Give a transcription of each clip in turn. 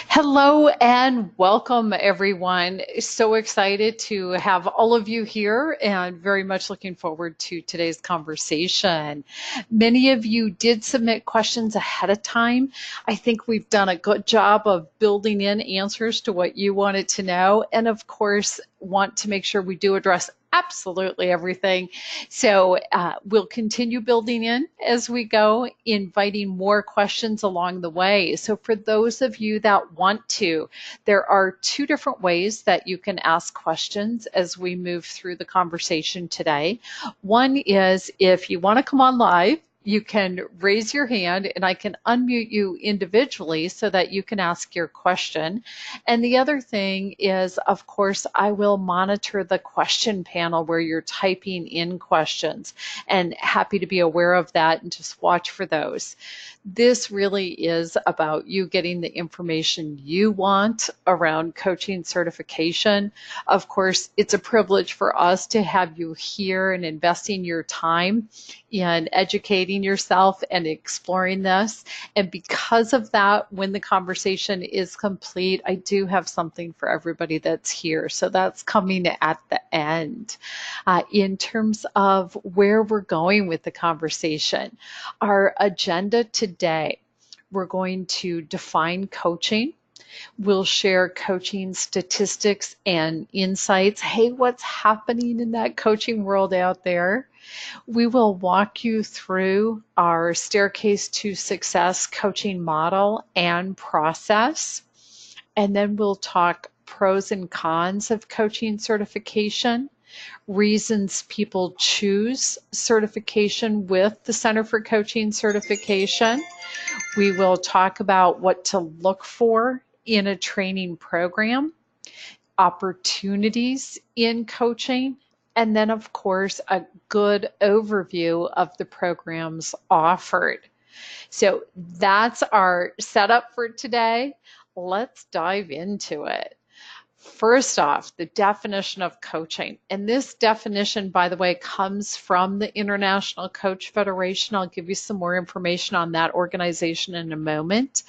Hello and welcome, everyone. So excited to have all of you here and very much looking forward to today's conversation. Many of you did submit questions ahead of time. I think we've done a good job of building in answers to what you wanted to know, and of course, want to make sure we do address absolutely everything. So we'll continue building in as we go, inviting more questions along the way. So for those of you that want to, there are two different ways that you can ask questions as we move through the conversation today. One is if you want to come on live, you can raise your hand and I can unmute you individually so that you can ask your question. And the other thing is, of course, I will monitor the question panel where you're typing in questions, and happy to be aware of that and just watch for those. This really is about you getting the information you want around coaching certification. Of course, it's a privilege for us to have you here and investing your time in educating yourself and exploring this. And because of that, when the conversation is complete, I do have something for everybody that's here. So that's coming at the end. In terms of where we're going with the conversation, our agenda today, we're going to define coaching. We'll share coaching statistics and insights. Hey, what's happening in that coaching world out there? We will walk you through our Staircase to Success coaching model and process. And then we'll talk pros and cons of coaching certification, reasons people choose certification with the Center for Coaching Certification. We will talk about what to look for in a training program, opportunities in coaching, and then, of course, a good overview of the programs offered. So that's our setup for today. Let's dive into it. First off, the definition of coaching. And this definition, by the way, comes from the International Coach Federation. I'll give you some more information on that organization in a moment.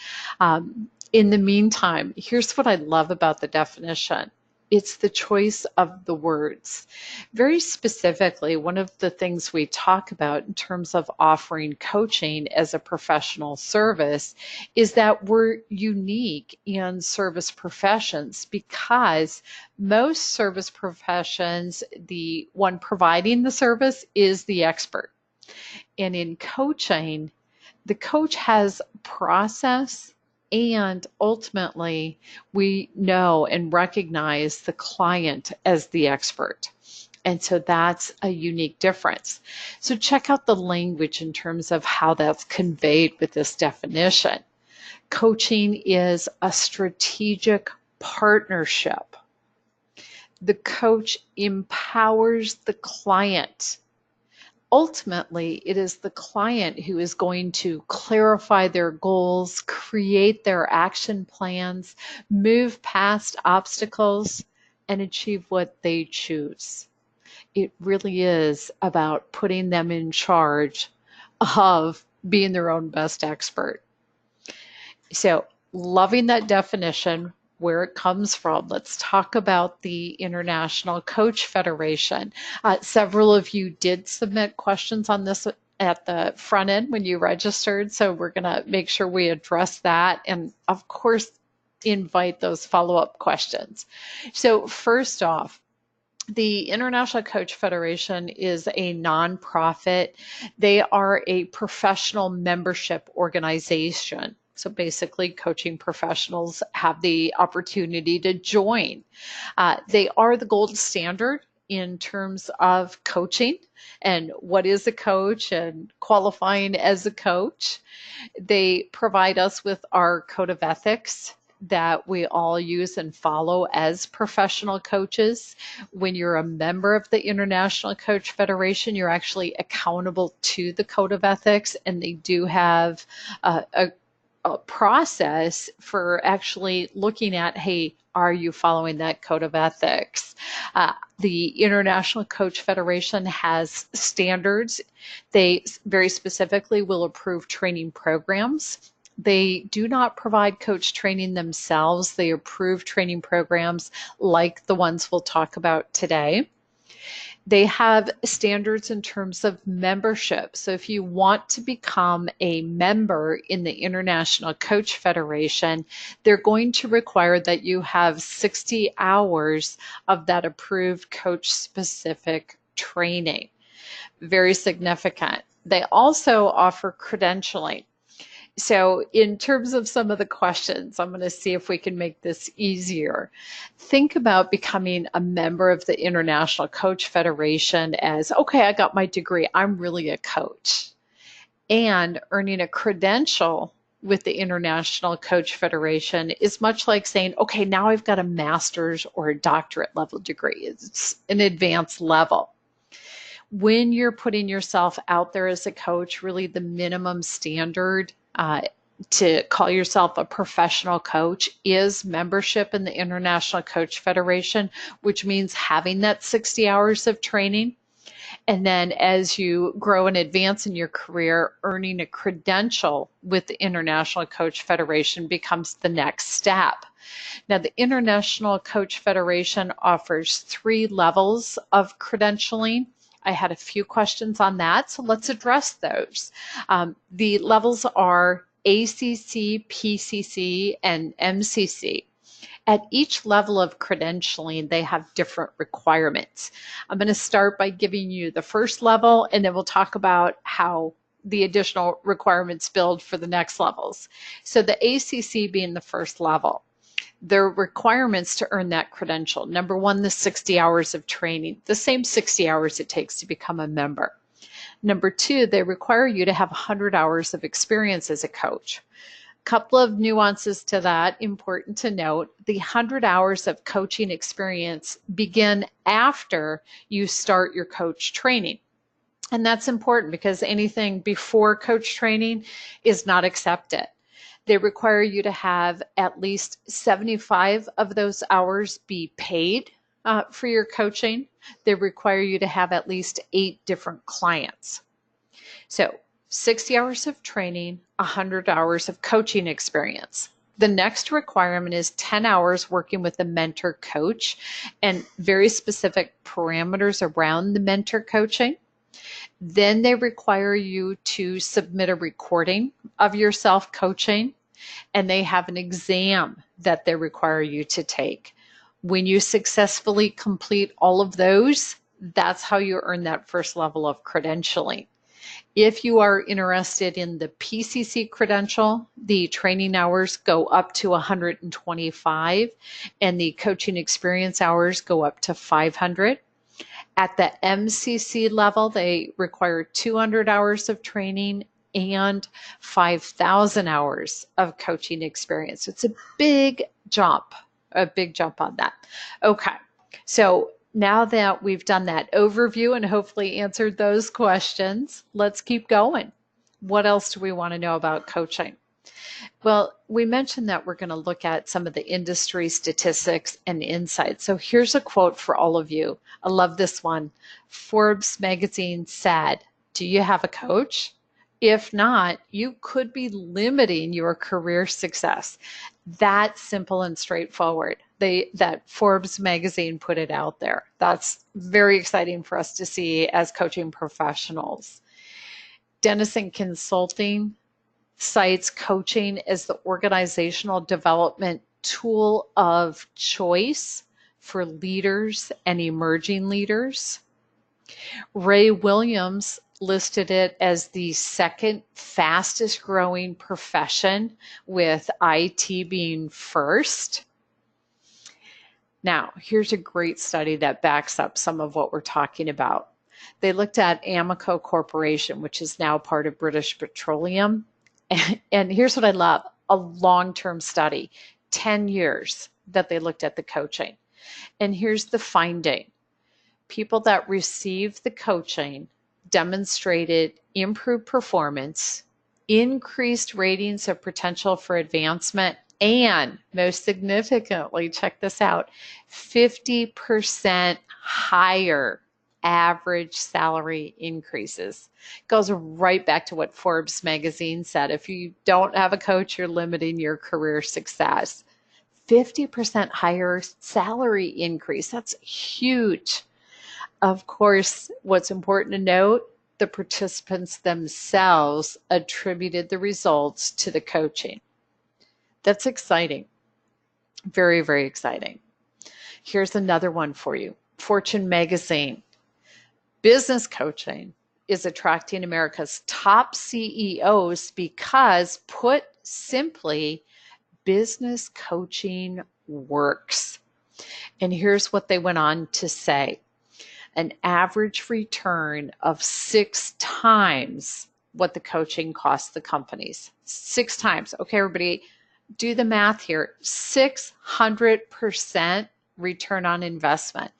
In the meantime, here's what I love about the definition. It's the choice of the words. Very specifically, one of the things we talk about in terms of offering coaching as a professional service is that we're unique in service professions because most service professions, the one providing the service is the expert. And in coaching, the coach has process, and ultimately, we know and recognize the client as the expert. And so that's a unique difference. So check out the language in terms of how that's conveyed with this definition. Coaching is a strategic partnership. The coach empowers the client. Ultimately, it is the client who is going to clarify their goals, create their action plans, move past obstacles, and achieve what they choose. It really is about putting them in charge of being their own best expert. So, loving that definition, where it comes from. Let's talk about the International Coach Federation. Several of you did submit questions on this at the front end when you registered, so we're going to make sure we address that and, of course, invite those follow-up questions. So first off, the International Coach Federation is a nonprofit. They are a professional membership organization. So basically, coaching professionals have the opportunity to join. They are the gold standard in terms of coaching and what is a coach and qualifying as a coach. They provide us with our code of ethics that we all use and follow as professional coaches. When you're a member of the International Coach Federation, you're actually accountable to the code of ethics, and they do have a process for actually looking at, hey, are you following that code of ethics? The International Coach Federation has standards. They very specifically will approve training programs They do not provide coach training themselves. They approve training programs like the ones we'll talk about today. They have standards in terms of membership. So if you want to become a member in the International Coach Federation, they're going to require that you have 60 hours of that approved coach-specific training. Very significant. They also offer credentialing. So in terms of some of the questions, I'm going to see if we can make this easier. Think about becoming a member of the International Coach Federation as, okay, I got my degree, I'm really a coach. And earning a credential with the International Coach Federation is much like saying, okay, now I've got a master's or a doctorate level degree. It's an advanced level. When you're putting yourself out there as a coach, really the minimum standard to call yourself a professional coach is membership in the International Coach Federation, which means having that 60 hours of training. And then as you grow and advance in your career, earning a credential with the International Coach Federation becomes the next step. Now, the International Coach Federation offers 3 levels of credentialing. I had a few questions on that, so let's address those. The levels are ACC, PCC, and MCC. At each level of credentialing, they have different requirements. I'm going to start by giving you the first level, and then we'll talk about how the additional requirements build for the next levels. So the ACC being the first level. There are requirements to earn that credential. Number one, the 60 hours of training, the same 60 hours it takes to become a member. Number two, they require you to have 100 hours of experience as a coach. A couple of nuances to that, important to note. The 100 hours of coaching experience begin after you start your coach training. And that's important because anything before coach training is not accepted. They require you to have at least 75 of those hours be paid for your coaching. They require you to have at least 8 different clients. So 60 hours of training, 100 hours of coaching experience. The next requirement is 10 hours working with a mentor coach and very specific parameters around the mentor coaching. Then they require you to submit a recording of yourself coaching, and they have an exam that they require you to take. When you successfully complete all of those, that's how you earn that first level of credentialing. If you are interested in the PCC credential, the training hours go up to 125 and the coaching experience hours go up to 500. At the MCC level, they require 200 hours of training and 5,000 hours of coaching experience. It's a big jump on that. Okay, so now that we've done that overview and hopefully answered those questions, let's keep going. What else do we want to know about coaching? Well, we mentioned that we're going to look at some of the industry statistics and insights. So here's a quote for all of you. I love this one. Forbes magazine said, "Do you have a coach? If not, you could be limiting your career success." That simple and straightforward. That Forbes magazine put it out there. That's very exciting for us to see as coaching professionals. Dennison Consulting cites coaching as the organizational development tool of choice for leaders and emerging leaders. Ray Williams listed it as the second fastest growing profession, with IT being first. Now, here's a great study that backs up some of what we're talking about. They looked at Amoco Corporation, which is now part of British Petroleum. And here's what I love, a long-term study, 10 years that they looked at the coaching. And here's the finding. People that received the coaching demonstrated improved performance, increased ratings of potential for advancement, and most significantly, check this out, 50% higher average salary increases. Goes right back to what Forbes magazine said. If you don't have a coach, you're limiting your career success. 50% higher salary increase. That's huge. Of course, what's important to note, the participants themselves attributed the results to the coaching. That's exciting. Very, very exciting. Here's another one for you. Fortune magazine. Business coaching is attracting America's top CEOs because, put simply, business coaching works. And here's what they went on to say. An average return of 6 times what the coaching costs the companies. 6 times. Okay, everybody, do the math here. 600% return on investment.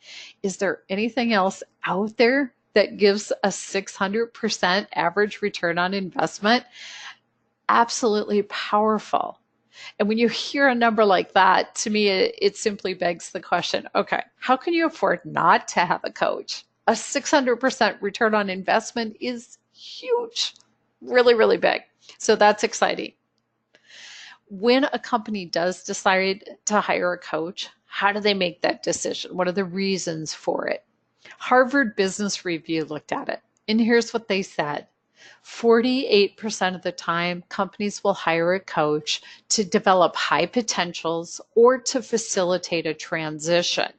Is there anything else out there that gives a 600% average return on investment? Absolutely powerful. And when you hear a number like that, to me, it simply begs the question, okay, how can you afford not to have a coach? A 600% return on investment is huge, really, really big. So that's exciting. When a company does decide to hire a coach, how do they make that decision? What are the reasons for it? Harvard Business Review looked at it, and here's what they said. 48% of the time, companies will hire a coach to develop high potentials or to facilitate a transition.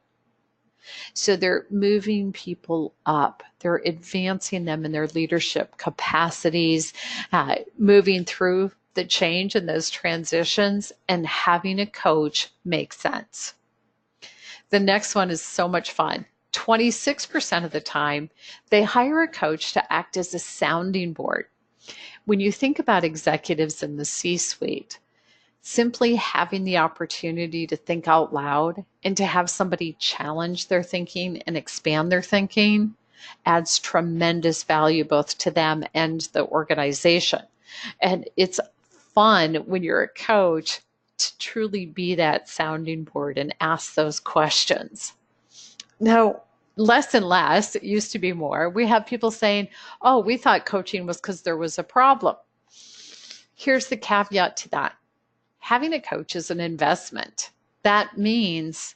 So they're moving people up. They're advancing them in their leadership capacities, moving through the change and those transitions, and having a coach makes sense. The next one is so much fun. 26% of the time, they hire a coach to act as a sounding board. When you think about executives in the C-suite, simply having the opportunity to think out loud and to have somebody challenge their thinking and expand their thinking adds tremendous value both to them and the organization. And it's fun when you're a coach to truly be that sounding board and ask those questions. Now, less and less, it used to be more. We have people saying, oh, we thought coaching was because there was a problem. Here's the caveat to that. Having a coach is an investment. That means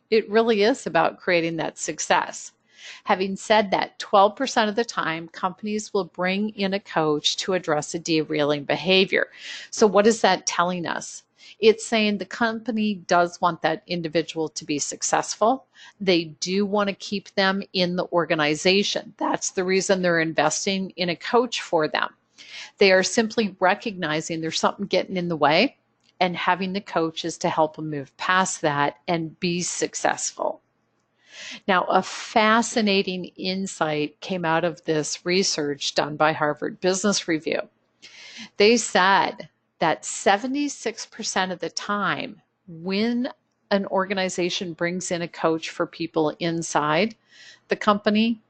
it really is about creating that success. Having said that, 12% of the time, companies will bring in a coach to address a derailing behavior. So what is that telling us? It's saying the company does want that individual to be successful. They do want to keep them in the organization. That's the reason they're investing in a coach for them. They are simply recognizing there's something getting in the way, and having the coach is to help them move past that and be successful. Now, a fascinating insight came out of this research done by Harvard Business Review. They said that 76% of the time, when an organization brings in a coach for people inside the company,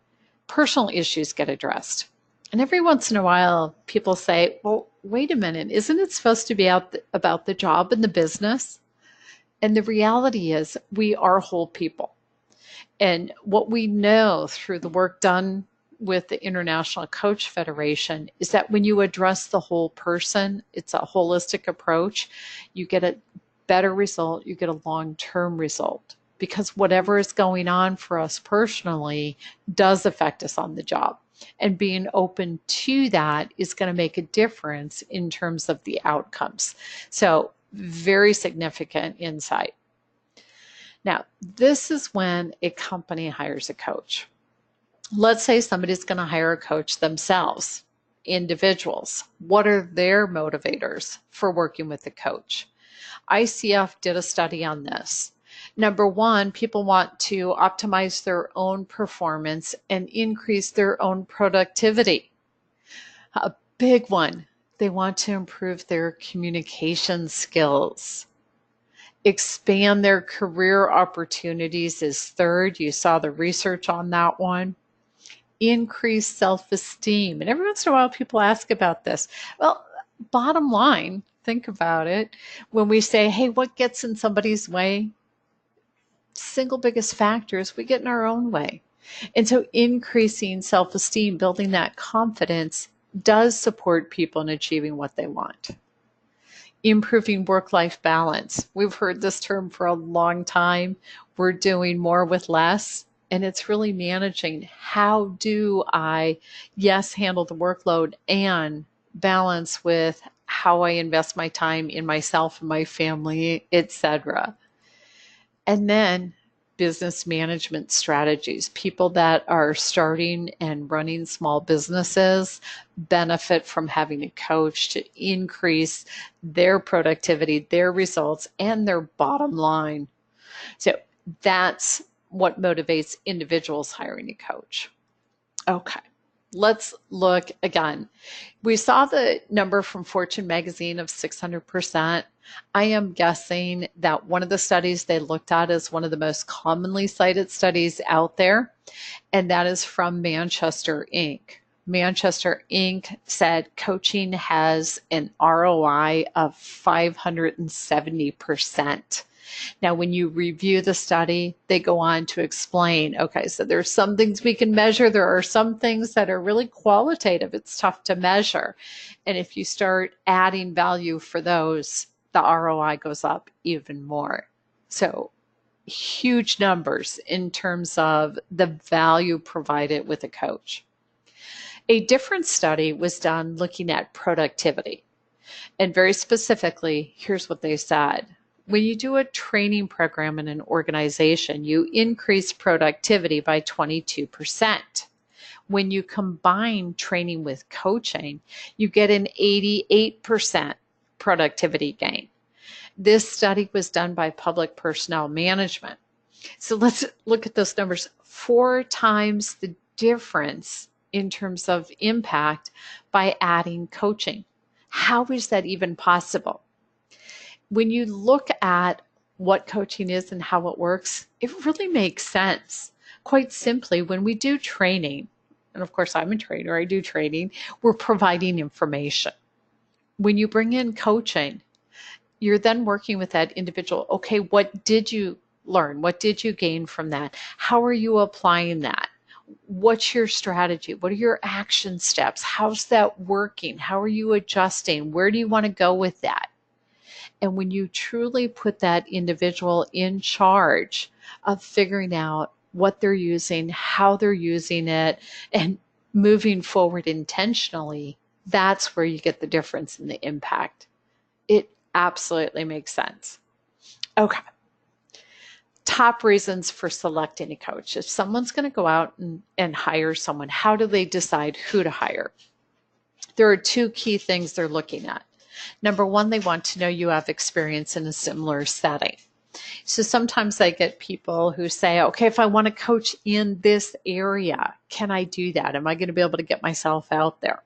personal issues get addressed. And every once in a while, people say, well, wait a minute, isn't it supposed to be about the job and the business? And the reality is we are whole people. And what we know through the work done with the International Coach Federation is that when you address the whole person, it's a holistic approach, you get a better result, you get a long-term result. Because whatever is going on for us personally does affect us on the job. And being open to that is going to make a difference in terms of the outcomes. So very significant insight. Now, this is when a company hires a coach. Let's say somebody's going to hire a coach themselves, individuals. What are their motivators for working with a coach? ICF did a study on this. Number one, people want to optimize their own performance and increase their own productivity. A big one, they want to improve their communication skills. Expand their career opportunities is third. You saw the research on that one. Increase self-esteem. And every once in a while, people ask about this. Well, bottom line, think about it. When we say, hey, what gets in somebody's way? Single biggest factor is we get in our own way. And so increasing self-esteem, building that confidence does support people in achieving what they want. Improving work-life balance. We've heard this term for a long time. We're doing more with less, and it's really managing how do I, yes, handle the workload and balance with how I invest my time in myself and my family, etc. And then business management strategies. People that are starting and running small businesses benefit from having a coach to increase their productivity, their results, and their bottom line. So that's what motivates individuals hiring a coach. Okay, let's look again. We saw the number from Fortune magazine of 600%. I am guessing that one of the studies they looked at is one of the most commonly cited studies out there, and that is from Manchester Inc. Manchester Inc. said coaching has an ROI of 570%. Now, when you review the study, they go on to explain, okay, so there's some things we can measure. There are some things that are really qualitative. It's tough to measure. And if you start adding value for those, the ROI goes up even more. So huge numbers in terms of the value provided with a coach. A different study was done looking at productivity. And very specifically, here's what they said. When you do a training program in an organization, you increase productivity by 22%. When you combine training with coaching, you get an 88% productivity gain. This study was done by Public Personnel Management. So let's look at those numbers. 4 times the difference in terms of impact by adding coaching. How is that even possible? When you look at what coaching is and how it works, it really makes sense. Quite simply, when we do training, and of course I'm a trainer, I do training, we're providing information. When you bring in coaching, you're then working with that individual. Okay, what did you learn? What did you gain from that? How are you applying that? What's your strategy? What are your action steps? How's that working? How are you adjusting? Where do you want to go with that? And when you truly put that individual in charge of figuring out what they're using, how they're using it, and moving forward intentionally, that's where you get the difference in the impact. It absolutely makes sense. Okay. Top reasons for selecting a coach. If someone's going to go out and hire someone, how do they decide who to hire? There are 2 key things they're looking at. Number 1, they want to know you have experience in a similar setting. So sometimes I get people who say, okay, if I want to coach in this area, can I do that? Am I going to be able to get myself out there?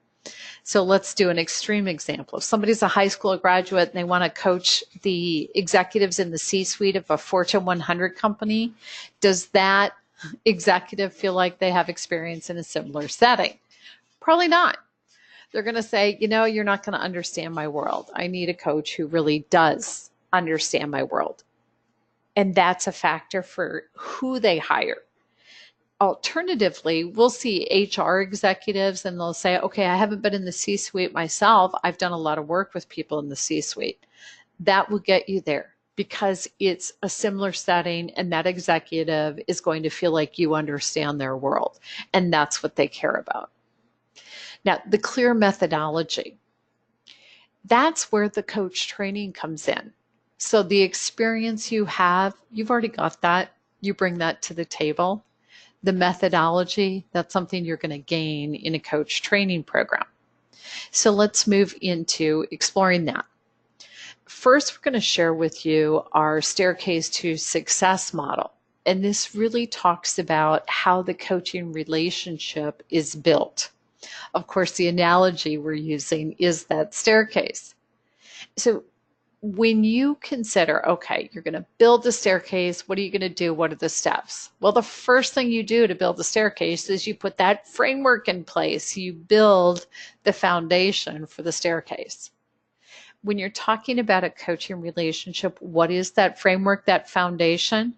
So let's do an extreme example. If somebody's a high school graduate and they want to coach the executives in the C-suite of a Fortune 100 company, does that executive feel like they have experience in a similar setting? Probably not. They're going to say, you're not going to understand my world. I need a coach who really does understand my world. And that's a factor for who they hire. Alternatively, we'll see HR executives and they'll say, okay, I haven't been in the C-suite myself. I've done a lot of work with people in the C-suite. That will get you there because it's a similar setting and that executive is going to feel like you understand their world. And that's what they care about. Now, the clear methodology, that's where the coach training comes in. So the experience you have, you've already got that. You bring that to the table. The methodology, that's something you're going to gain in a coach training program. So let's move into exploring that. First, we're going to share with you our Staircase to Success model. And this really talks about how the coaching relationship is built. Of course, the analogy we're using is that staircase. So when you consider, okay, you're going to build the staircase, what are you going to do? What are the steps? Well, the first thing you do to build the staircase is you put that framework in place. You build the foundation for the staircase. When you're talking about a coaching relationship, what is that framework, that foundation?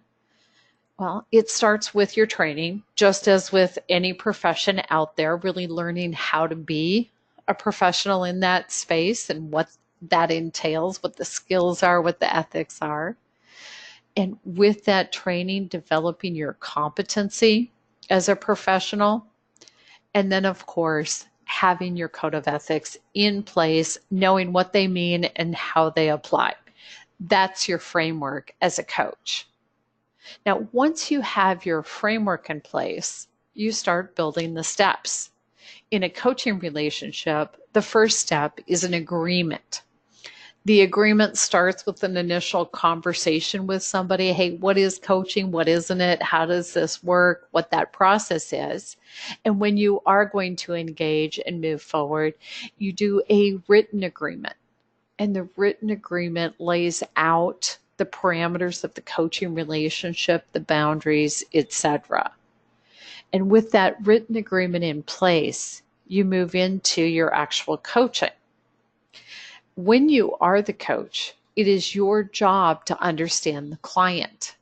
Well, it starts with your training, just as with any profession out there, really learning how to be a professional in that space and what that entails, what the skills are, what the ethics are. And with that training, developing your competency as a professional. And then, of course, having your code of ethics in place, knowing what they mean and how they apply. That's your framework as a coach. Now, once you have your framework in place, you start building the steps. In a coaching relationship, the first step is an agreement. The agreement starts with an initial conversation with somebody. Hey, what is coaching? What isn't it? How does this work? What that process is. And when you are going to engage and move forward, you do a written agreement. And the written agreement lays out the parameters of the coaching relationship, the boundaries, etc. And with that written agreement in place, you move into your actual coaching. When you are the coach, it is your job to understand the client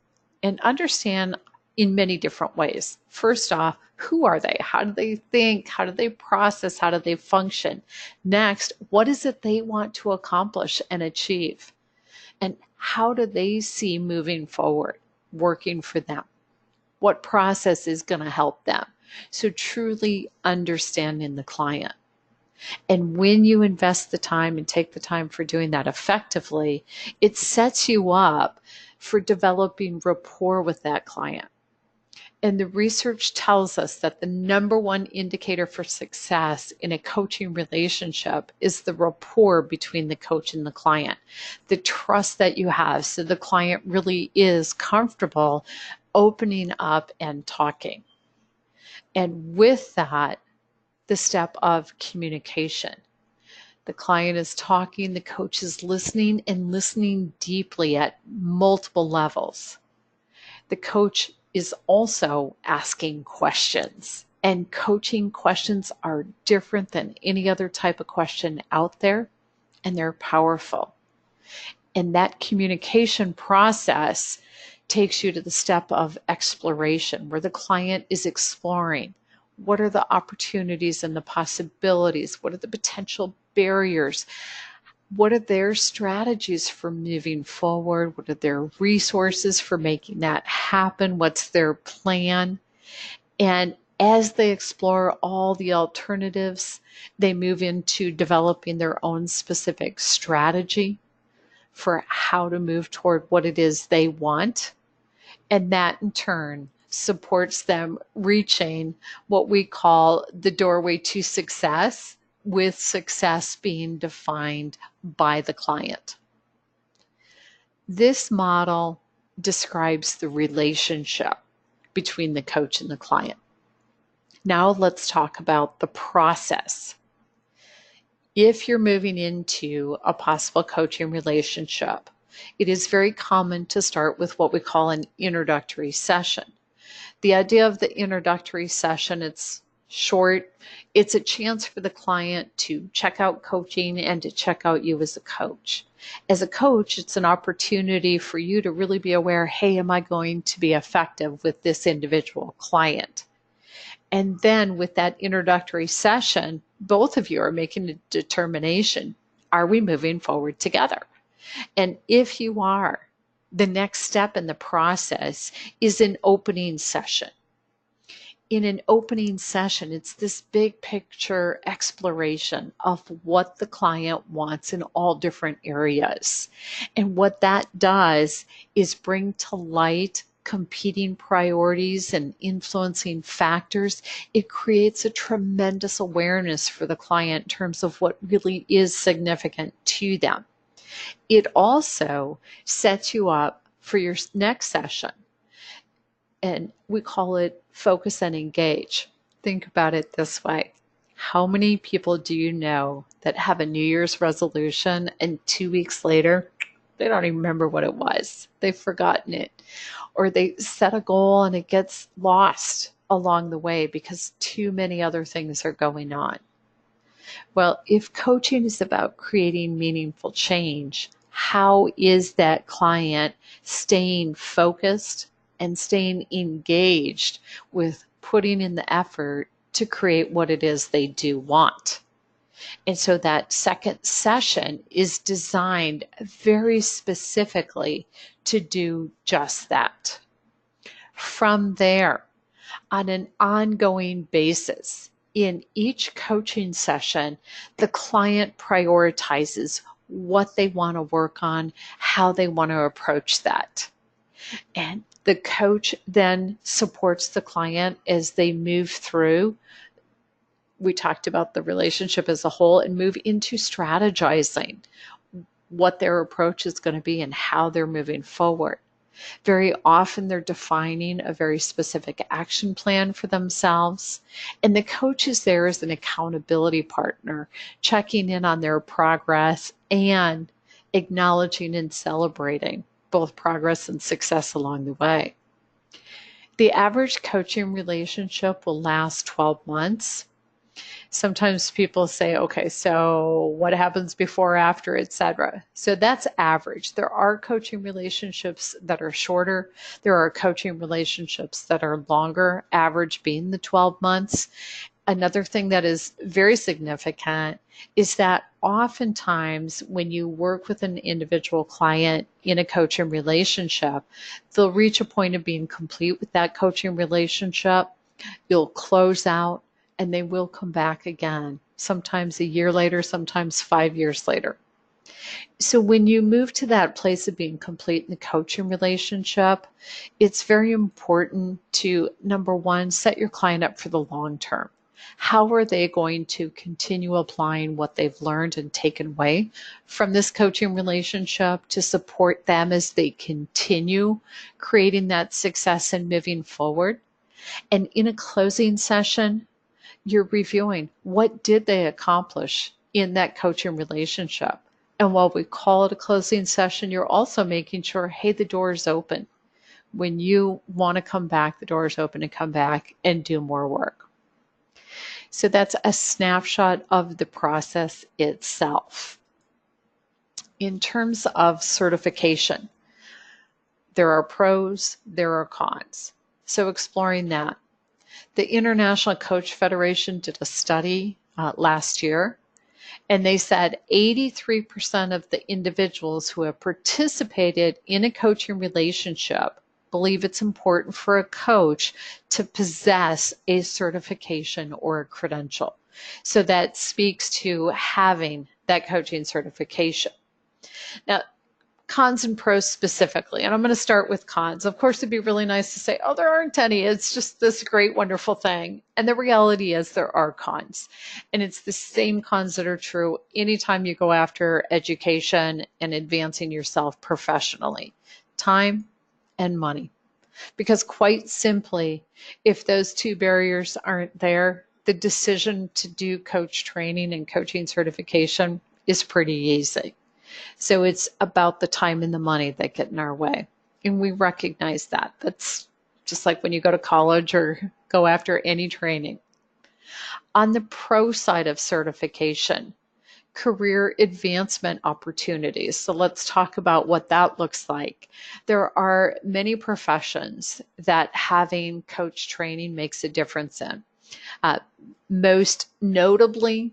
and understand in many different ways. First off, who are they? How do they think? How do they process? How do they function? Next, what is it they want to accomplish and achieve? And how do they see moving forward, working for them? What process is going to help them? So truly understanding the client. And when you invest the time and take the time for doing that effectively, it sets you up for developing rapport with that client. And the research tells us that the number one indicator for success in a coaching relationship is the rapport between the coach and the client, the trust that you have. So the client really is comfortable opening up and talking. And with that, the step of communication. The client is talking, the coach is listening and listening deeply at multiple levels. The coach is also asking questions, and coaching questions are different than any other type of question out there, and they're powerful. And that communication process takes you to the step of exploration, where the client is exploring. What are the opportunities and the possibilities? What are the potential barriers? What are their strategies for moving forward? What are their resources for making that happen? What's their plan? And as they explore all the alternatives, they move into developing their own specific strategy for how to move toward what it is they want. And that in turn supports them reaching what we call the doorway to success, with success being defined by the client. This model describes the relationship between the coach and the client. Now let's talk about the process. If you're moving into a possible coaching relationship, it is very common to start with what we call an introductory session. The idea of the introductory session, it's short. It's a chance for the client to check out coaching and to check out you as a coach. As a coach, it's an opportunity for you to really be aware, hey, am I going to be effective with this individual client? And then with that introductory session, both of you are making a determination, are we moving forward together? And if you are, the next step in the process is an opening session. In an opening session, it's this big picture exploration of what the client wants in all different areas. And what that does is bring to light competing priorities and influencing factors. It creates a tremendous awareness for the client in terms of what really is significant to them. It also sets you up for your next session. And we call it focus and engage. Think about it this way. How many people do you know that have a New Year's resolution and 2 weeks later, they don't even remember what it was? They've forgotten it. Or they set a goal and it gets lost along the way because too many other things are going on. Well, if coaching is about creating meaningful change, how is that client staying focused and staying engaged with putting in the effort to create what it is they do want. And so that second session is designed very specifically to do just that. From there, on an ongoing basis, in each coaching session, the client prioritizes what they want to work on, how they want to approach that. And the coach then supports the client as they move through. We talked about the relationship as a whole and move into strategizing what their approach is going to be and how they're moving forward. Very often they're defining a very specific action plan for themselves, and the coach is there as an accountability partner, checking in on their progress and acknowledging and celebrating both progress and success along the way. The average coaching relationship will last 12 months. Sometimes people say, okay, so what happens before, after, etc. So that's average. There are coaching relationships that are shorter. There are coaching relationships that are longer, average being the 12 months. Another thing that is very significant is that oftentimes when you work with an individual client in a coaching relationship, they'll reach a point of being complete with that coaching relationship. You'll close out, and they will come back again, sometimes a year later, sometimes 5 years later. So when you move to that place of being complete in the coaching relationship, it's very important to, number one, set your client up for the long term. How are they going to continue applying what they've learned and taken away from this coaching relationship to support them as they continue creating that success and moving forward? And in a closing session, you're reviewing what did they accomplish in that coaching relationship. And while we call it a closing session, you're also making sure, hey, the door is open. When you want to come back, the door is open to come back and do more work. So that's a snapshot of the process itself. In terms of certification, there are pros, there are cons. So exploring that. The International Coach Federation did a study last year, and they said 83% of the individuals who have participated in a coaching relationship believe it's important for a coach to possess a certification or a credential. So that speaks to having that coaching certification. Now, cons and pros specifically, and I'm going to start with cons. Of course, it'd be really nice to say, oh, there aren't any. It's just this great, wonderful thing. And the reality is there are cons. And it's the same cons that are true anytime you go after education and advancing yourself professionally. Time and money. Because quite simply, if those two barriers aren't there, the decision to do coach training and coaching certification is pretty easy. So it's about the time and the money that get in our way. And we recognize that. That's just like when you go to college or go after any training. On the pro side of certification, career advancement opportunities. So let's talk about what that looks like. There are many professions that having coach training makes a difference in. Most notably,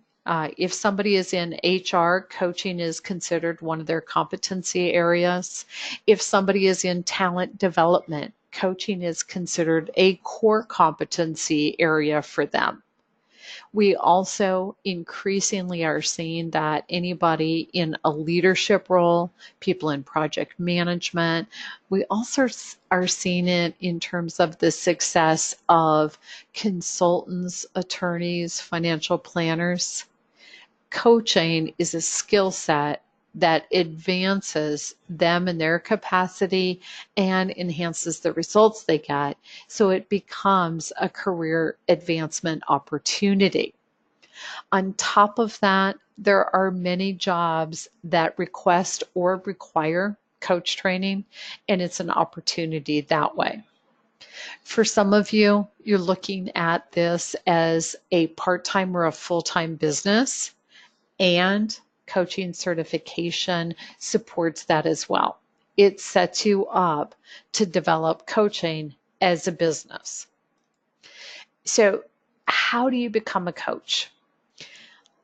if somebody is in HR, coaching is considered one of their competency areas. If somebody is in talent development, coaching is considered a core competency area for them. We also increasingly are seeing that anybody in a leadership role, people in project management, we also are seeing it in terms of the success of consultants, attorneys, financial planners. Coaching is a skill set that advances them in their capacity and enhances the results they get. So it becomes a career advancement opportunity. On top of that, there are many jobs that request or require coach training, and it's an opportunity that way. For some of you, you're looking at this as a part-time or a full-time business, and coaching certification supports that as well. it sets you up to develop coaching as a business. So, how do you become a coach?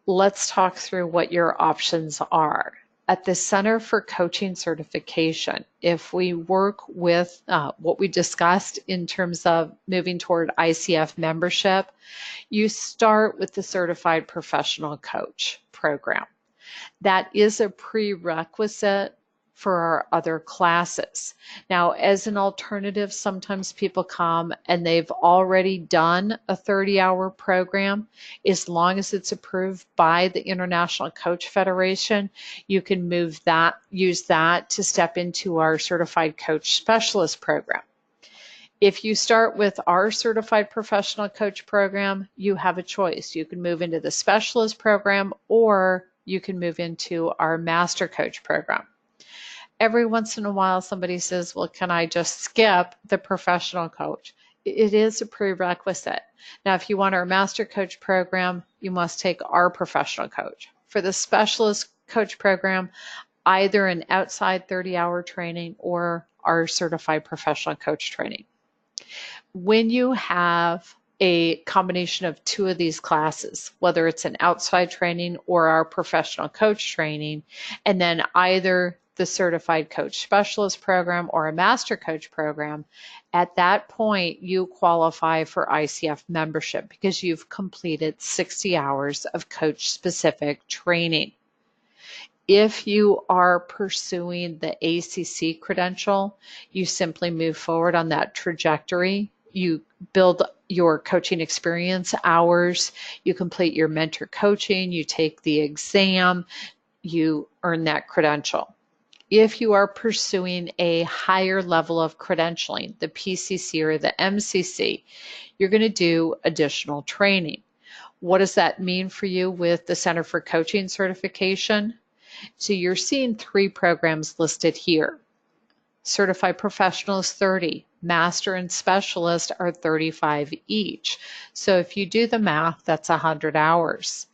Let's talk through what your options are. At the Center for Coaching Certification, if we work with what we discussed in terms of moving toward ICF membership, you start with the Certified Professional Coach program. That is a prerequisite for our other classes. Now, as an alternative, sometimes people come and they've already done a 30-hour program. As long as it's approved by the International Coach Federation, you can use that to step into our Certified Coach Specialist program. If you start with our Certified Professional Coach program, you have a choice. You can move into the Specialist program, or you can move into our Master Coach program. Every once in a while, somebody says, well, can I just skip the professional coach? It is a prerequisite. Now, if you want our Master Coach program, you must take our professional coach. For the Specialist Coach program, either an outside 30-hour training or our Certified Professional Coach training. When you have a combination of two of these classes, whether it's an outside training or our professional coach training, and then either the Certified Coach Specialist program or a Master Coach program, at that point you qualify for ICF membership because you've completed 60 hours of coach-specific training. If you are pursuing the ACC credential, you simply move forward on that trajectory. You build your coaching experience hours, you complete your mentor coaching, you take the exam, you earn that credential. If you are pursuing a higher level of credentialing, the PCC or the MCC, you're going to do additional training. What does that mean for you with the Center for Coaching Certification? So you're seeing 3 programs listed here. Certified Professional is 30, Master and Specialist are 35 each. So if you do the math, that's 100 hours.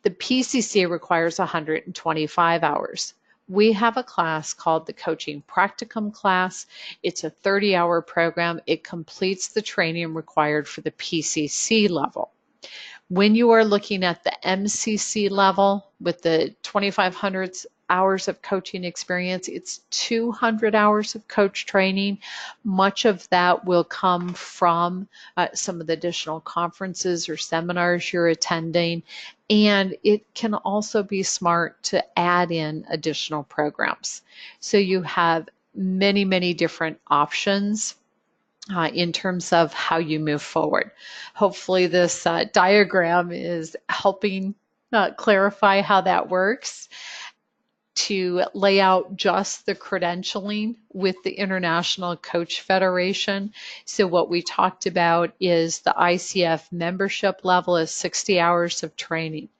The PCC requires 125 hours. We have a class called the Coaching Practicum class. It's a 30-hour program. It completes the training required for the PCC level. When you are looking at the MCC level with the 2,500 hours of coaching experience, it's 200 hours of coach training. Much of that will come from some of the additional conferences or seminars you're attending. And it can also be smart to add in additional programs. So you have many, many different options in terms of how you move forward. Hopefully this diagram is helping clarify how that works. To lay out just the credentialing with the International Coach Federation. So what we talked about is the ICF membership level is 60 hours of training.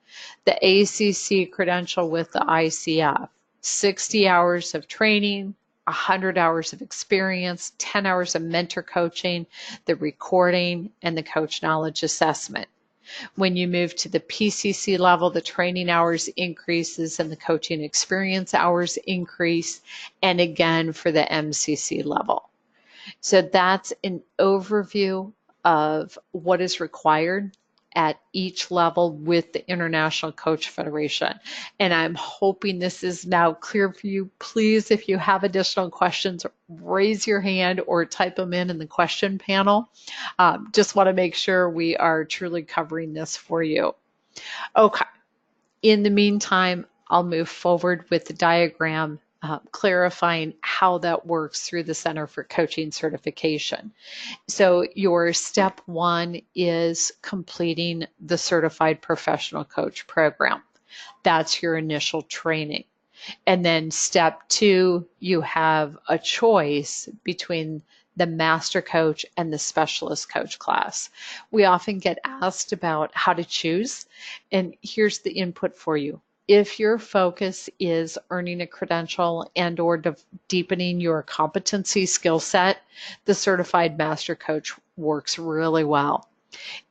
The ACC credential with the ICF, 60 hours of training, 100 hours of experience, 10 hours of mentor coaching, the recording, and the coach knowledge assessment. When you move to the PCC level, the training hours increases and the coaching experience hours increase, and again for the MCC level. So that's an overview of what is required at each level with the International Coach Federation. And I'm hoping this is now clear for you. Please, if you have additional questions, raise your hand or type them in the question panel. Just want to make sure we are truly covering this for you. Okay. In the meantime, I'll move forward with the diagram clarifying how that works through the Center for Coaching Certification. So your step 1 is completing the Certified Professional Coach program. That's your initial training. And then step 2, you have a choice between the Master Coach and the Specialist Coach class. We often get asked about how to choose, and here's the input for you. If your focus is earning a credential and or deepening your competency skill set, the Certified Master Coach works really well.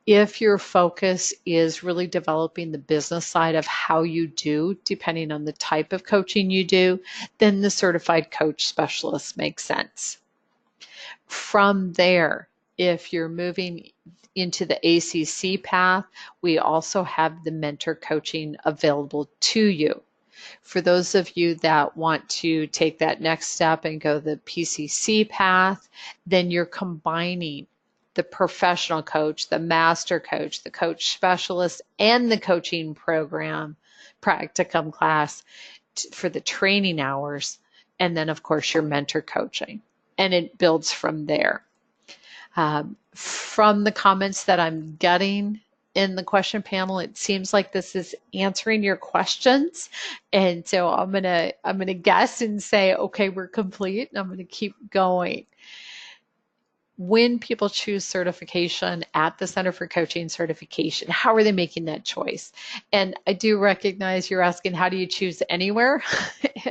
If your focus is really developing the business side of how you do, depending on the type of coaching you do, then the certified coach specialist makes sense. From there, if you're moving into the ACC path, we also have the mentor coaching available to you. For those of you that want to take that next step and go the PCC path, then you're combining the professional coach, the master coach, the coach specialist, and the coaching program practicum class for the training hours. And then, of course, your mentor coaching. And it builds from there. From the comments that I'm getting in the question panel, it seems like this is answering your questions. And so I'm gonna guess and say, okay, we're complete, and I'm gonna keep going. When people choose certification at the Center for Coaching Certification, how are they making that choice? And I do recognize you're asking, how do you choose anywhere?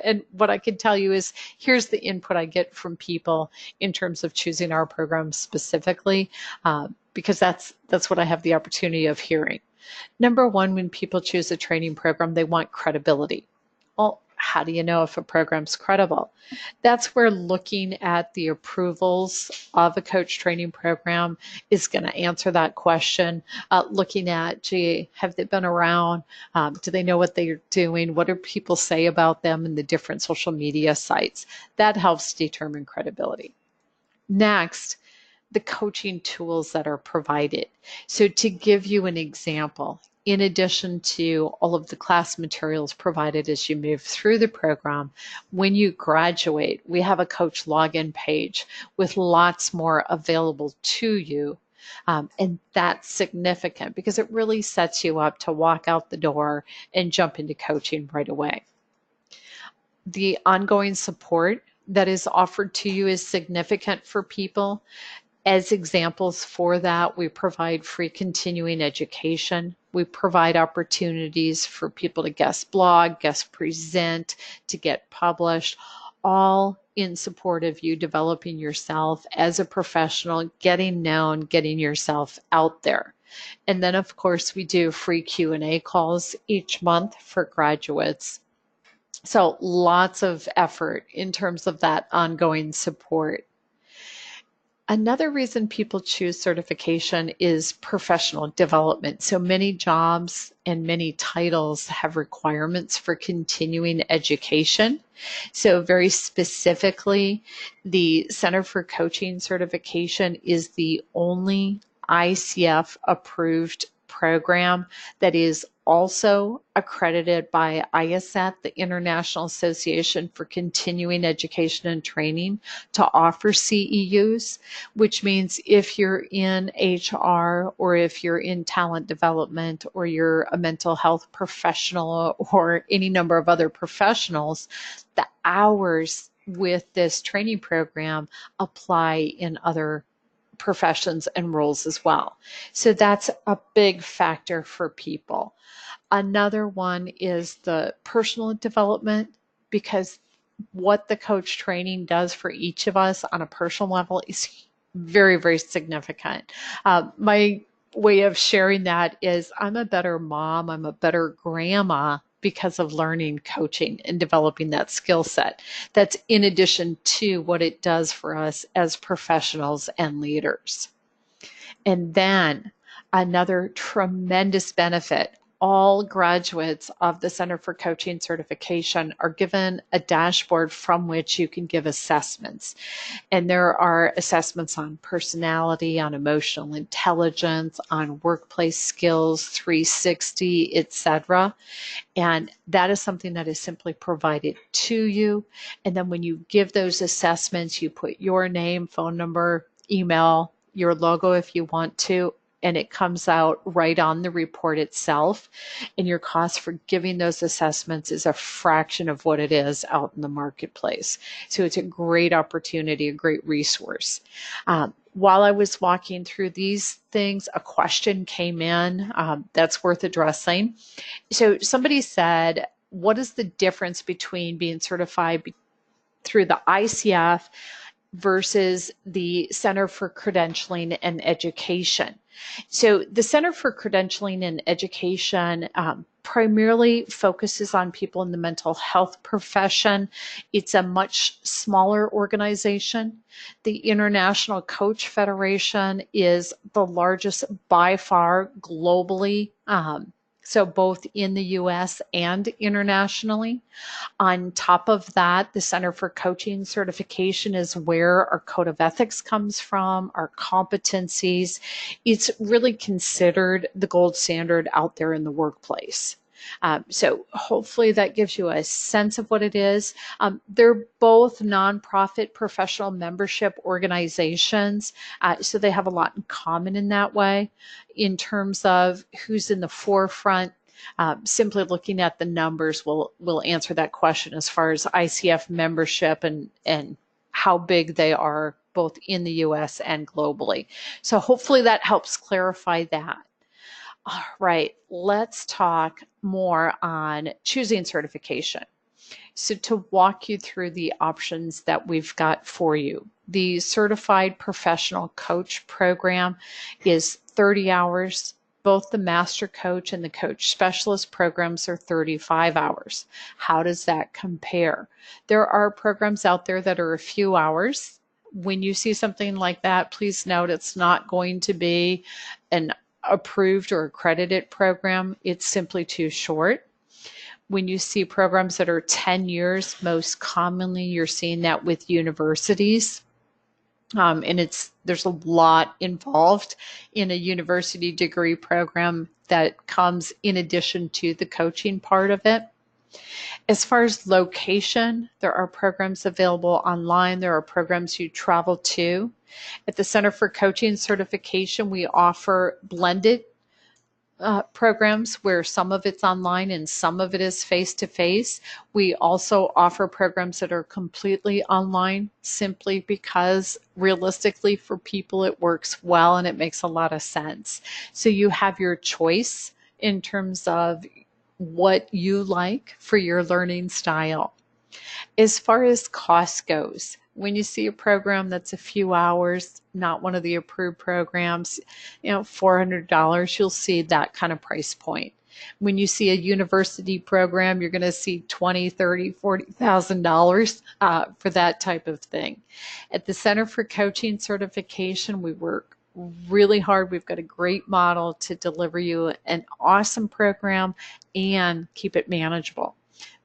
And what I can tell you is, here's the input I get from people in terms of choosing our program specifically, because that's what I have the opportunity of hearing. Number one, when people choose a training program, they want credibility. Well, how do you know if a program's credible? That's where looking at the approvals of a coach training program is going to answer that question. Looking at, gee, have they been around? Do they know what they're doing? What do people say about them in the different social media sites? That helps determine credibility. Next, the coaching tools that are provided. So to give you an example, in addition to all of the class materials provided as you move through the program, when you graduate, we have a coach login page with lots more available to you. And that's significant because it really sets you up to walk out the door and jump into coaching right away. The ongoing support that is offered to you is significant for people. As examples for that, we provide free continuing education. We provide opportunities for people to guest blog, guest present, to get published, all in support of you developing yourself as a professional, getting known, getting yourself out there. And then, of course, we do free Q&A calls each month for graduates. So lots of effort in terms of that ongoing support. Another reason people choose certification is professional development. So many jobs and many titles have requirements for continuing education. So very specifically, the Center for Coaching Certification is the only ICF-approved program that is also accredited by IACET, the International Association for Continuing Education and Training, to offer CEUs, which means if you're in HR or if you're in talent development or you're a mental health professional or any number of other professionals, the hours with this training program apply in other professions and roles as well. So that's a big factor for people. Another one is the personal development, because what the coach training does for each of us on a personal level is very, very significant. My way of sharing that is I'm a better mom, I'm a better grandma because of learning coaching and developing that skill set. That's in addition to what it does for us as professionals and leaders. And then another tremendous benefit, all graduates of the Center for Coaching Certification are given a dashboard from which you can give assessments. And there are assessments on personality, on emotional intelligence, on workplace skills, 360, etc. And that is something that is simply provided to you. And then when you give those assessments, you put your name, phone number, email, your logo if you want to, and it comes out right on the report itself. And your cost for giving those assessments is a fraction of what it is out in the marketplace. So it's a great opportunity, a great resource. While I was walking through these things, a question came in that's worth addressing. So somebody said, what is the difference between being certified through the ICF versus the Center for Credentialing and Education. So the Center for Credentialing and Education primarily focuses on people in the mental health profession. It's a much smaller organization. The International Coach Federation is the largest by far globally, so both in the US and internationally. On top of that, the Center for Coaching Certification is where our code of ethics comes from, our competencies. It's really considered the gold standard out there in the workplace. So hopefully that gives you a sense of what it is. They're both nonprofit professional membership organizations, so they have a lot in common in that way. In terms of who's in the forefront, simply looking at the numbers will answer that question as far as ICF membership and how big they are both in the US and globally. So hopefully that helps clarify that. All right, let's talk more on choosing certification. So to walk you through the options that we've got for you, the Certified Professional Coach program is 30 hours. Both the Master Coach and the Coach Specialist programs are 35 hours. How does that compare? There are programs out there that are a few hours. When you see something like that, please note it's not going to be an approved or accredited program. It's simply too short. When you see programs that are 10 years, most commonly you're seeing that with universities. And there's a lot involved in a university degree program that comes in addition to the coaching part of it. As far as location, there are programs available online. There are programs you travel to. At the Center for Coaching Certification, we offer blended programs where some of it's online and some of it is face-to-face. We also offer programs that are completely online simply because realistically for people it works well and it makes a lot of sense. So you have your choice in terms of what you like for your learning style. As far as cost goes, when you see a program that's a few hours, not one of the approved programs, $400, you'll see that kind of price point. When you see a university program, you're going to see $20,000, $30,000, $40,000 for that type of thing. At the Center for Coaching Certification, we work really hard. We've got a great model to deliver you an awesome program and keep it manageable.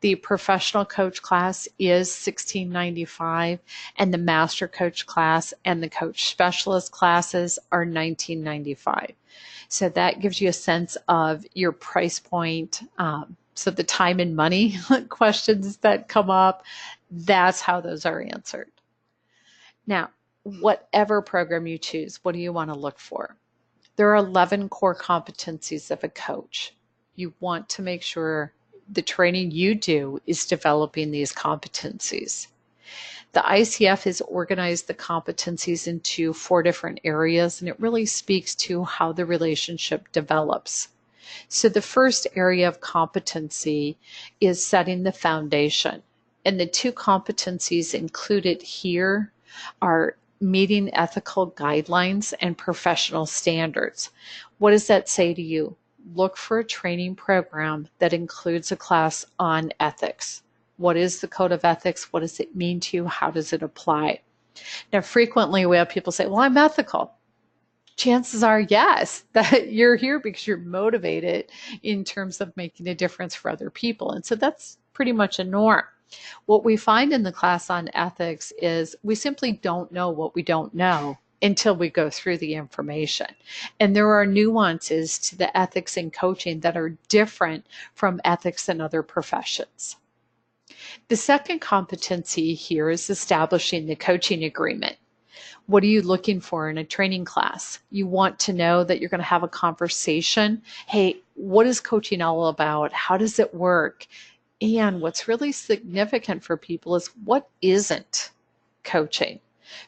The professional coach class is $16.95, and the master coach class and the coach specialist classes are $19.95. So that gives you a sense of your price point. So the time and money questions that come up, that's how those are answered. Now, whatever program you choose, what do you want to look for? There are 11 core competencies of a coach. You want to make sure the training you do is developing these competencies. The ICF has organized the competencies into 4 different areas, and it really speaks to how the relationship develops. So the first area of competency is setting the foundation. And the 2 competencies included here are meeting ethical guidelines and professional standards. What does that say to you? Look for a training program that includes a class on ethics. What is the code of ethics? What does it mean to you? How does it apply? Now, frequently we have people say, well, I'm ethical. Chances are, yes, that you're here because you're motivated in terms of making a difference for other people. And so that's pretty much a norm. What we find in the class on ethics is we simply don't know what we don't know until we go through the information. And there are nuances to the ethics in coaching that are different from ethics in other professions. The second competency here is establishing the coaching agreement. What are you looking for in a training class? You want to know that you're going to have a conversation. Hey, what is coaching all about? How does it work? And what's really significant for people is what isn't coaching?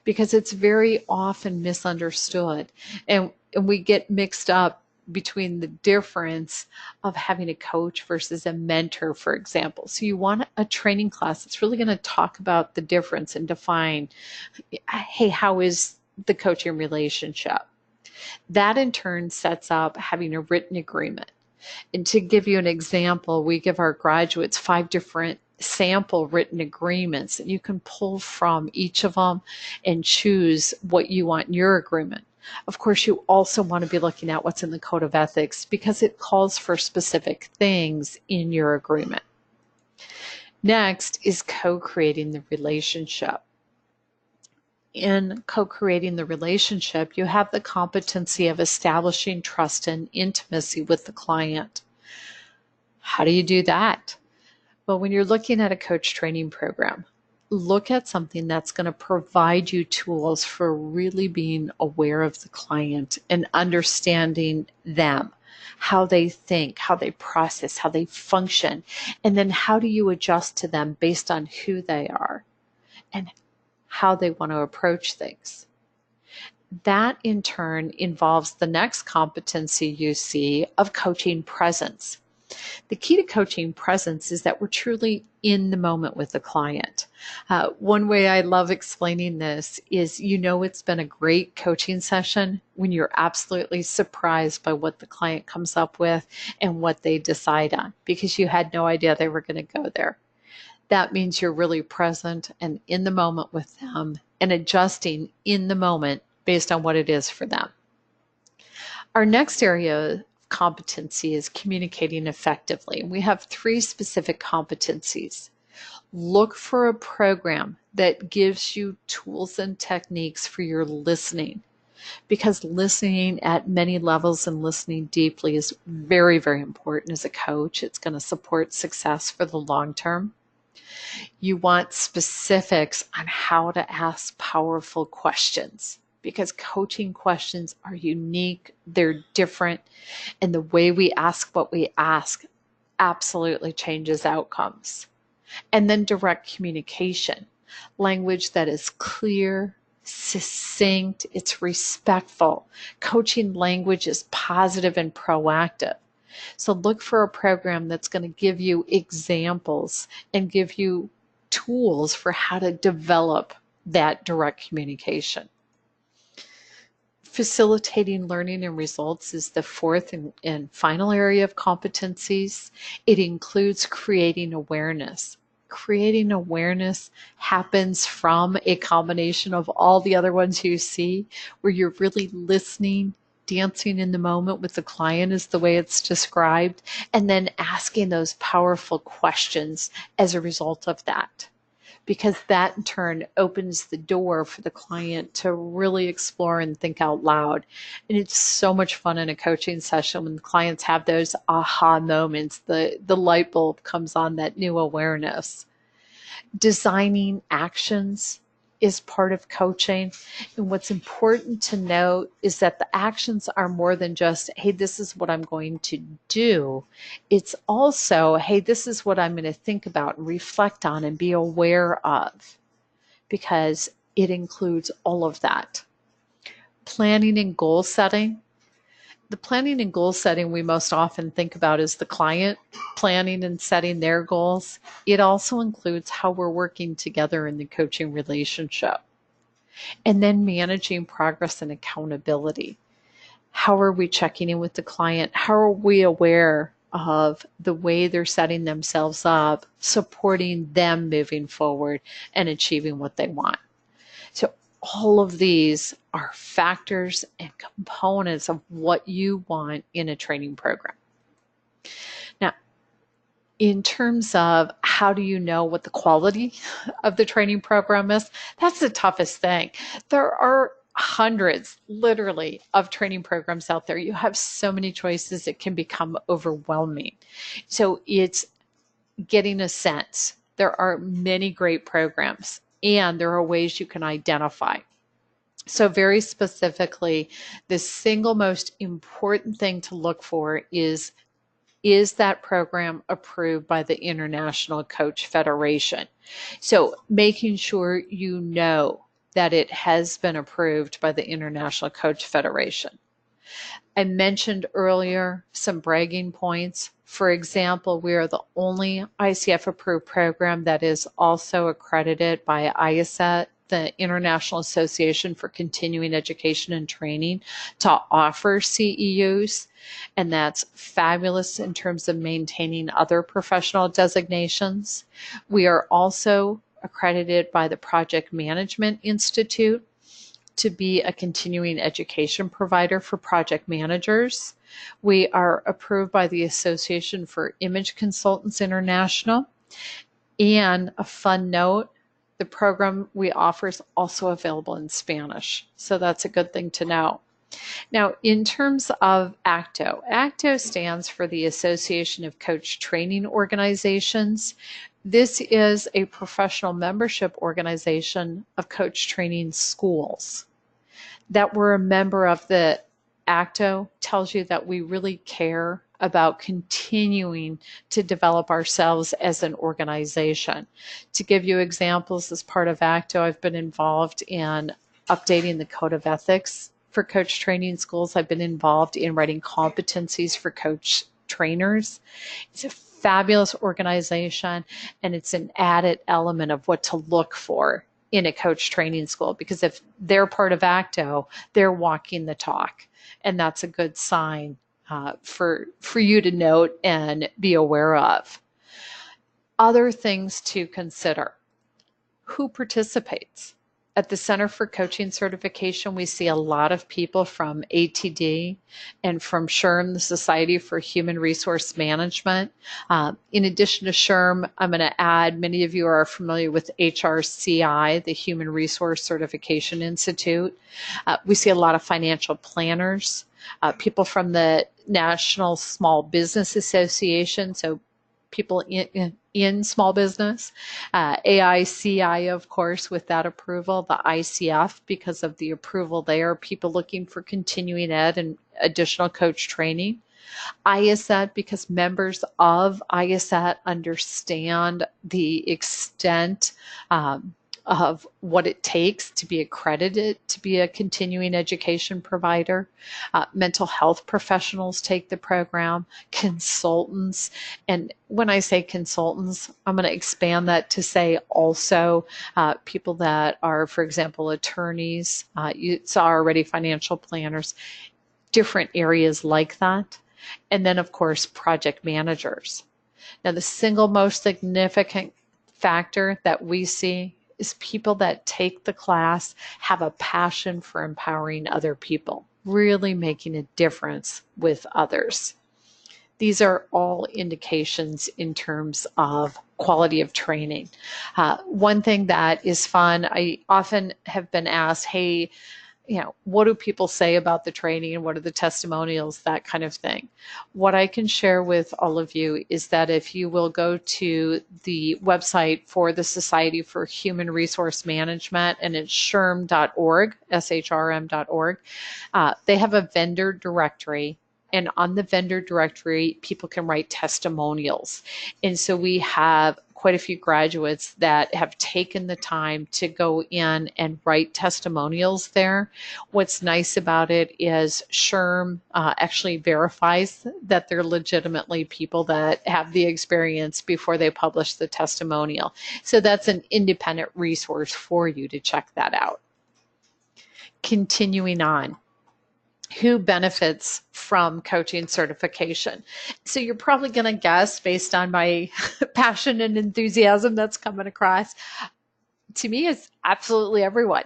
Because it's very often misunderstood. And we get mixed up between the difference of having a coach versus a mentor, for example. So you want a training class that's really going to talk about the difference and define, hey, how is the coaching relationship? That in turn sets up having a written agreement. And to give you an example, we give our graduates 5 different sample written agreements that you can pull from each of them and choose what you want in your agreement. Of course, you also want to be looking at what's in the Code of Ethics because it calls for specific things in your agreement. Next is co-creating the relationship. In co-creating the relationship, you have the competency of establishing trust and intimacy with the client. How do you do that? Well, when you're looking at a coach training program, look at something that's going to provide you tools for really being aware of the client and understanding them, how they think, how they process, how they function, and then how do you adjust to them based on who they are and how they want to approach things. That in turn involves the next competency you see of coaching presence. The key to coaching presence is that we're truly in the moment with the client. One way I love explaining this is, it's been a great coaching session when you're absolutely surprised by what the client comes up with and what they decide on because you had no idea they were going to go there. That means you're really present and in the moment with them and adjusting in the moment based on what it is for them. Our next area of competency is communicating effectively. We have 3 specific competencies. Look for a program that gives you tools and techniques for your listening, because listening at many levels and listening deeply is very, very important as a coach. It's going to support success for the long term. You want specifics on how to ask powerful questions because coaching questions are unique, they're different, and the way we ask what we ask absolutely changes outcomes. And then direct communication, language that is clear, succinct, it's respectful. Coaching language is positive and proactive. So look for a program that's going to give you examples and give you tools for how to develop that direct communication. Facilitating learning and results is the 4th and final area of competencies. It includes creating awareness. Creating awareness happens from a combination of all the other ones you see, where you're really listening, dancing in the moment with the client is the way it's described, and then asking those powerful questions as a result of that. Because that in turn opens the door for the client to really explore and think out loud. And it's so much fun in a coaching session when the clients have those aha moments, the light bulb comes on, that new awareness. Designing actions is part of coaching. And what's important to note is that the actions are more than just, hey, this is what I'm going to do. It's also, hey, this is what I'm going to think about and reflect on and be aware of, because it includes all of that. Planning and goal setting. The planning and goal setting we most often think about is the client planning and setting their goals. It also includes how we're working together in the coaching relationship. And then managing progress and accountability. How are we checking in with the client? How are we aware of the way they're setting themselves up, supporting them moving forward and achieving what they want? So all of these are factors and components of what you want in a training program. Now, in terms of how do you know what the quality of the training program is, that's the toughest thing. There are hundreds, literally, of training programs out there. You have so many choices, it can become overwhelming. So it's getting a sense. There are many great programs, and there are ways you can identify. So very specifically, the single most important thing to look for is that program approved by the International Coach Federation? So making sure you know that it has been approved by the International Coach Federation. I mentioned earlier some bragging points. For example, we are the only ICF-approved program that is also accredited by IACET, the International Association for Continuing Education and Training, to offer CEUs. And that's fabulous in terms of maintaining other professional designations. We are also accredited by the Project Management Institute to be a continuing education provider for project managers. We are approved by the Association for Image Consultants International. And a fun note, the program we offer is also available in Spanish. So that's a good thing to know. Now, in terms of ACTO, ACTO stands for the Association of Coach Training Organizations. This is a professional membership organization of coach training schools. That we're a member of the ACTO tells you that we really care about continuing to develop ourselves as an organization. To give you examples, as part of ACTO, I've been involved in updating the Code of Ethics for coach training schools. I've been involved in writing competencies for coach trainers. It's a fabulous organization, and it's an added element of what to look for in a coach training school, because if they're part of ACTO, they're walking the talk, and that's a good sign for you to note and be aware of. Other things to consider: who participates? At the Center for Coaching Certification, we see a lot of people from ATD and from SHRM, the Society for Human Resource Management. In addition to SHRM, I'm going to add, many of you are familiar with HRCI, the Human Resource Certification Institute. We see a lot of financial planners, people from the National Small Business Association, so people in small business, AICI, of course, with that approval, the ICF, because of the approval there, people looking for continuing ed and additional coach training. IACET, because members of IACET understand the extent of what it takes to be accredited to be a continuing education provider. Mental health professionals take the program, consultants. And when I say consultants, I'm going to expand that to say also people that are, for example, attorneys, you saw already financial planners, different areas like that. And then, of course, project managers. Now, the single most significant factor that we see is people that take the class have a passion for empowering other people, really making a difference with others. These are all indications in terms of quality of training. One thing that is fun, I often have been asked, hey, what do people say about the training and what are the testimonials, that kind of thing. What I can share with all of you is that if you will go to the website for the Society for Human Resource Management, and it's shrm.org, shrm.org, they have a vendor directory. And on the vendor directory, people can write testimonials. And so we have quite a few graduates that have taken the time to go in and write testimonials there. What's nice about it is SHRM actually verifies that they're legitimately people that have the experience before they publish the testimonial. So that's an independent resource for you to check that out. Continuing on. Who benefits from coaching certification? So you're probably going to guess, based on my passion and enthusiasm that's coming across, to me, it's absolutely everyone.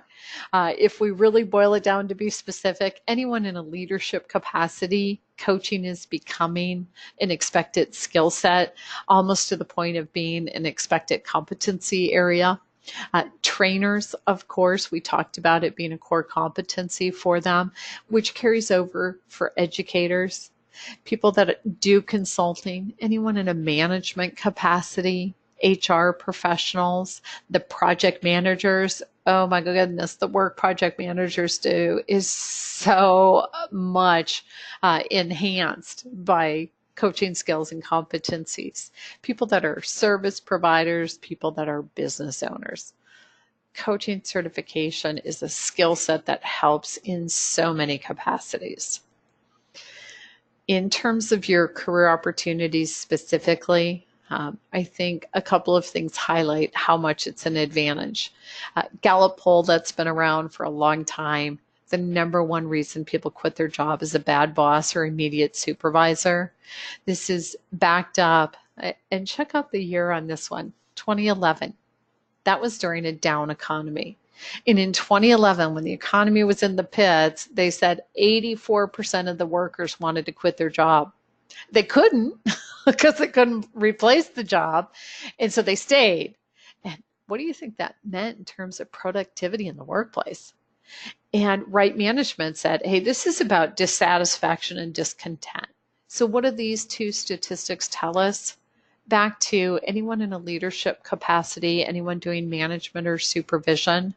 If we really boil it down to be specific, anyone in a leadership capacity, coaching is becoming an expected skill set, almost to the point of being an expected competency area. Trainers, of course, we talked about it being a core competency for them, which carries over for educators, people that do consulting, anyone in a management capacity, HR professionals, the project managers. Oh my goodness, the work project managers do is so much enhanced by coaching skills and competencies. People that are service providers, people that are business owners. Coaching certification is a skill set that helps in so many capacities. In terms of your career opportunities specifically, I think a couple of things highlight how much it's an advantage. Gallup poll that's been around for a long time, the number one reason people quit their job is a bad boss or immediate supervisor. This is backed up, and check out the year on this one, 2011. That was during a down economy. And in 2011, when the economy was in the pits, they said 84% of the workers wanted to quit their job. They couldn't because they couldn't replace the job. And so they stayed. And what do you think that meant in terms of productivity in the workplace? And Right Management said, hey, this is about dissatisfaction and discontent. So what do these two statistics tell us? Back to anyone in a leadership capacity, anyone doing management or supervision,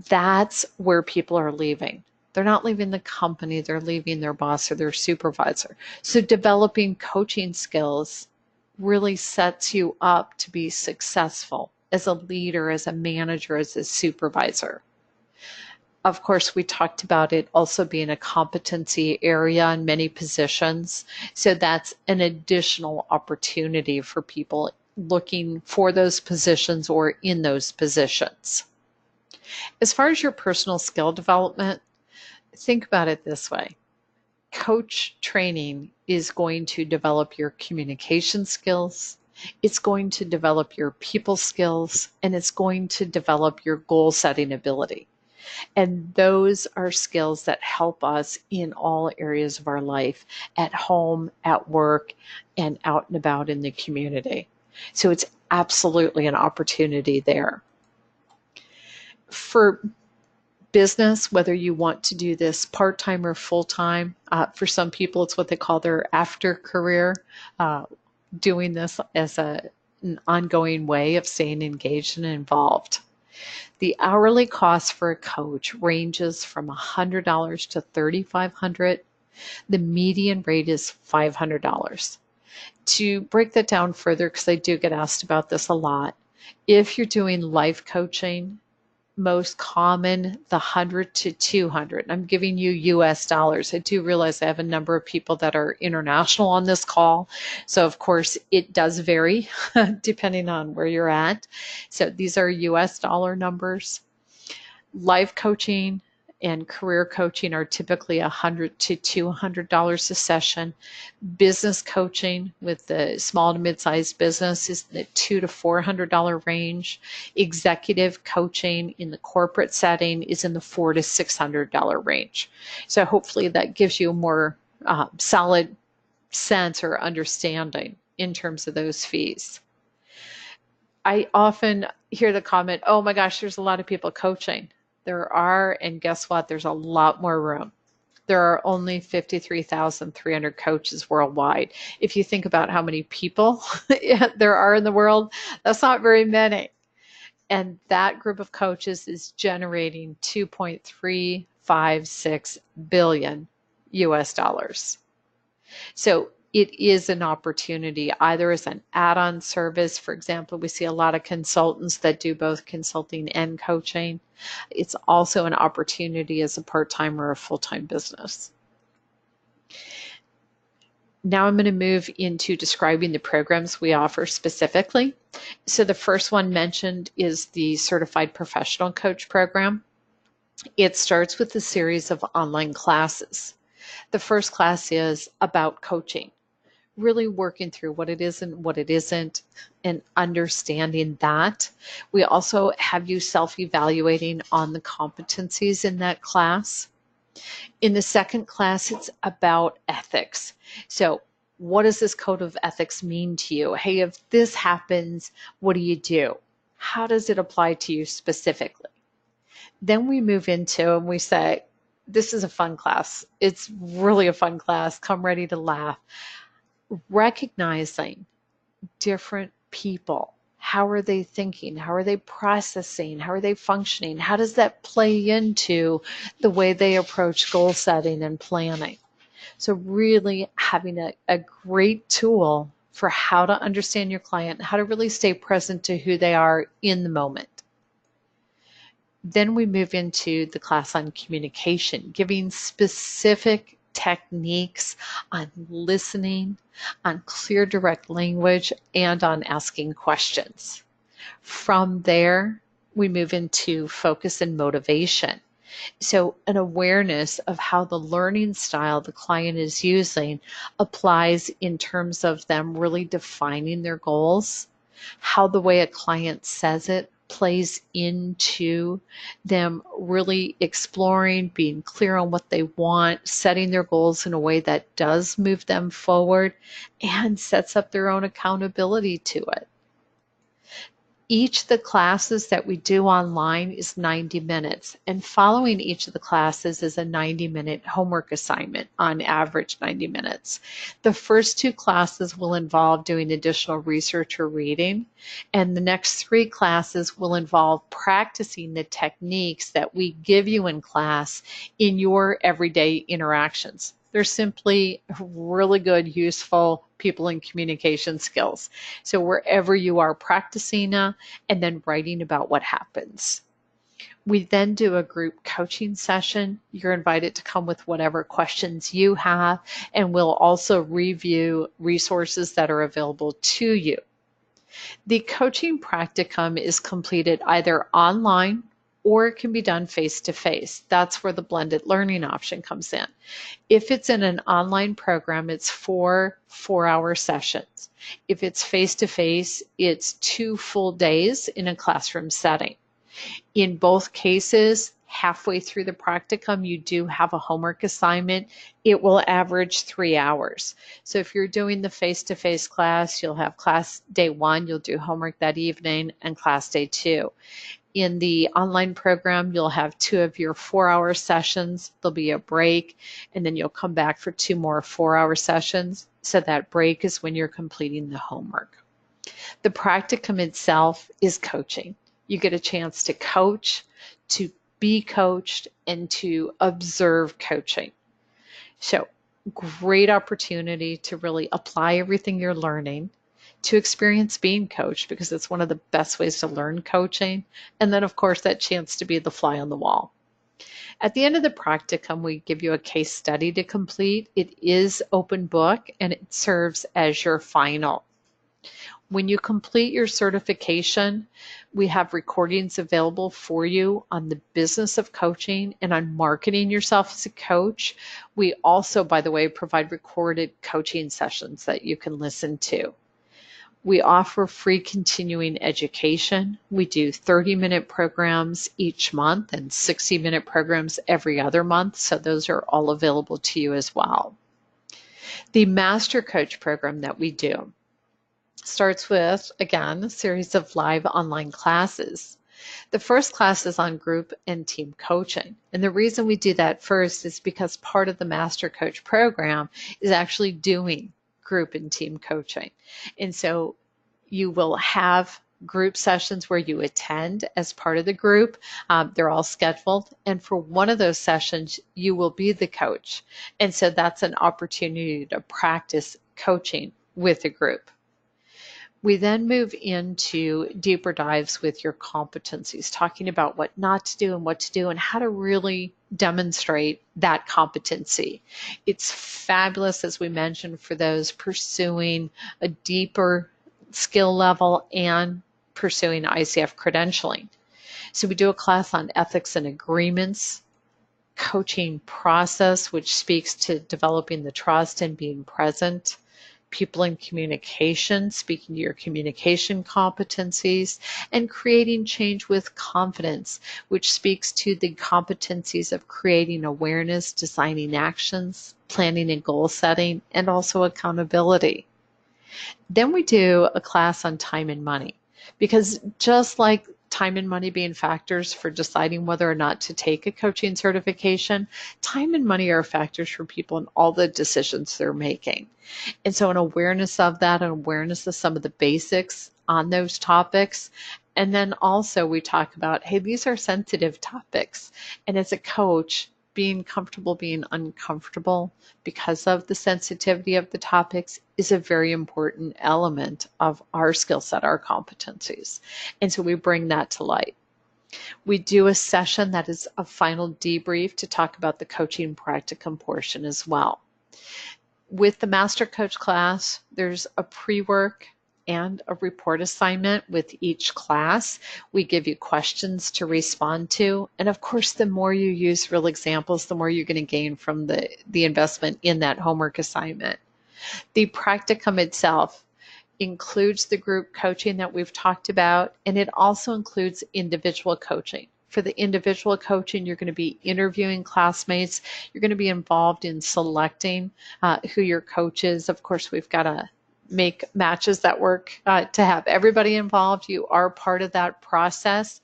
that's where people are leaving. They're not leaving the company, they're leaving their boss or their supervisor. So developing coaching skills really sets you up to be successful as a leader, as a manager, as a supervisor. Of course, we talked about it also being a competency area in many positions. So that's an additional opportunity for people looking for those positions or in those positions. As far as your personal skill development, think about it this way. Coach training is going to develop your communication skills, it's going to develop your people skills, and it's going to develop your goal setting ability. And those are skills that help us in all areas of our life, at home, at work, and out and about in the community. So it's absolutely an opportunity there. For business, whether you want to do this part-time or full-time, for some people it's what they call their after career, doing this as an ongoing way of staying engaged and involved. The hourly cost for a coach ranges from $100 to $3,500. The median rate is $500. To break that down further, because I do get asked about this a lot, if you're doing life coaching, most common, the 100 to 200. I'm giving you US dollars. I do realize I have a number of people that are international on this call. So of course it does vary depending on where you're at. So these are US dollar numbers. Life coaching and career coaching are typically $100 to $200 a session. Business coaching with the small to mid-sized business is the $200 to $400 range. Executive coaching in the corporate setting is in the $400 to $600 range. So hopefully that gives you a more solid sense or understanding in terms of those fees. I often hear the comment, oh my gosh, there's a lot of people coaching. There are, and guess what? There's a lot more room. There are only 53,300 coaches worldwide. If you think about how many people there are in the world, that's not very many. And that group of coaches is generating 2.356 billion US dollars. So it is an opportunity either as an add-on service. For example, we see a lot of consultants that do both consulting and coaching. It's also an opportunity as a part-time or a full-time business. Now I'm going to move into describing the programs we offer specifically. So the first one mentioned is the Certified Professional Coach Program. It starts with a series of online classes. The first class is about coaching, really working through what it is and what it isn't and understanding that. We also have you self-evaluating on the competencies in that class. In the second class, it's about ethics. So what does this code of ethics mean to you? Hey, if this happens, what do you do? How does it apply to you specifically? Then we move into and we say, this is a fun class. It's really a fun class. Come ready to laugh. Recognizing different people. How are they thinking? How are they processing? How are they functioning? How does that play into the way they approach goal setting and planning? So really having a great tool for how to understand your client, how to really stay present to who they are in the moment. Then we move into the class on communication, giving specific techniques, on listening, on clear, direct language, and on asking questions. From there, we move into focus and motivation. So an awareness of how the learning style the client is using applies in terms of them really defining their goals, how the way a client says it plays into them really exploring, being clear on what they want, setting their goals in a way that does move them forward and sets up their own accountability to it. Each of the classes that we do online is 90 minutes, and following each of the classes is a 90-minute homework assignment, on average 90 minutes. The first 2 classes will involve doing additional research or reading, and the next 3 classes will involve practicing the techniques that we give you in class in your everyday interactions. They're simply really good, useful people and communication skills. So wherever you are practicing and then writing about what happens. We then do a group coaching session. You're invited to come with whatever questions you have, and we'll also review resources that are available to you. The coaching practicum is completed either online or it can be done face-to-face. That's where the blended learning option comes in. If it's in an online program, it's 4 4-hour sessions. If it's face-to-face, it's 2 full days in a classroom setting. In both cases, halfway through the practicum, you do have a homework assignment. It will average 3 hours. So if you're doing the face-to-face class, you'll have class day 1, you'll do homework that evening, and class day 2. In the online program, you'll have 2 of your 4-hour sessions. There'll be a break, and then you'll come back for 2 more 4-hour sessions. So that break is when you're completing the homework. The practicum itself is coaching. You get a chance to coach, to be coached, and to observe coaching. So great opportunity to really apply everything you're learning, to experience being coached, because it's one of the best ways to learn coaching. And then, of course, that chance to be the fly on the wall. At the end of the practicum, we give you a case study to complete. It is open book, and it serves as your final. When you complete your certification, we have recordings available for you on the business of coaching and on marketing yourself as a coach. We also, by the way, provide recorded coaching sessions that you can listen to. We offer free continuing education. We do 30-minute programs each month and 60-minute programs every other month, so those are all available to you as well. The Master Coach program that we do starts with, again, a series of live online classes. The first class is on group and team coaching. And the reason we do that first is because part of the Master Coach program is actually doing group and team coaching. And so you will have group sessions where you attend as part of the group. They're all scheduled. And for one of those sessions, you will be the coach. And so that's an opportunity to practice coaching with a group. We then move into deeper dives with your competencies, talking about what not to do and what to do and how to really demonstrate that competency. It's fabulous, as we mentioned, for those pursuing a deeper skill level and pursuing ICF credentialing. So we do a class on ethics and agreements, coaching process, which speaks to developing the trust and being present, people in communication, speaking to your communication competencies, and creating change with confidence, which speaks to the competencies of creating awareness, designing actions, planning and goal setting, and also accountability. Then we do a class on time and money, because just like time and money being factors for deciding whether or not to take a coaching certification, time and money are factors for people in all the decisions they're making. And so an awareness of that, an awareness of some of the basics on those topics. And then also we talk about, hey, these are sensitive topics. And as a coach, being comfortable being uncomfortable because of the sensitivity of the topics is a very important element of our skill set, our competencies. And so we bring that to light. We do a session that is a final debrief to talk about the coaching practicum portion as well. With the Master Coach class, there's a pre-work and a report assignment with each class. We give you questions to respond to. And of course, the more you use real examples, the more you're going to gain from the investment in that homework assignment. The practicum itself includes the group coaching that we've talked about, and it also includes individual coaching. For the individual coaching, you're going to be interviewing classmates. You're going to be involved in selecting who your coach is. Of course, we've got to make matches that work to have everybody involved. You are part of that process.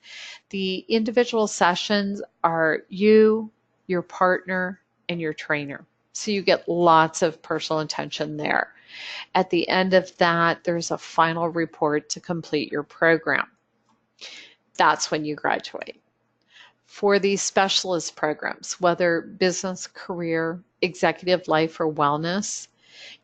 The individual sessions are you, your partner, and your trainer. So you get lots of personal attention there. At the end of that, there's a final report to complete your program. That's when you graduate. For these specialist programs, whether business, career, executive life, or wellness,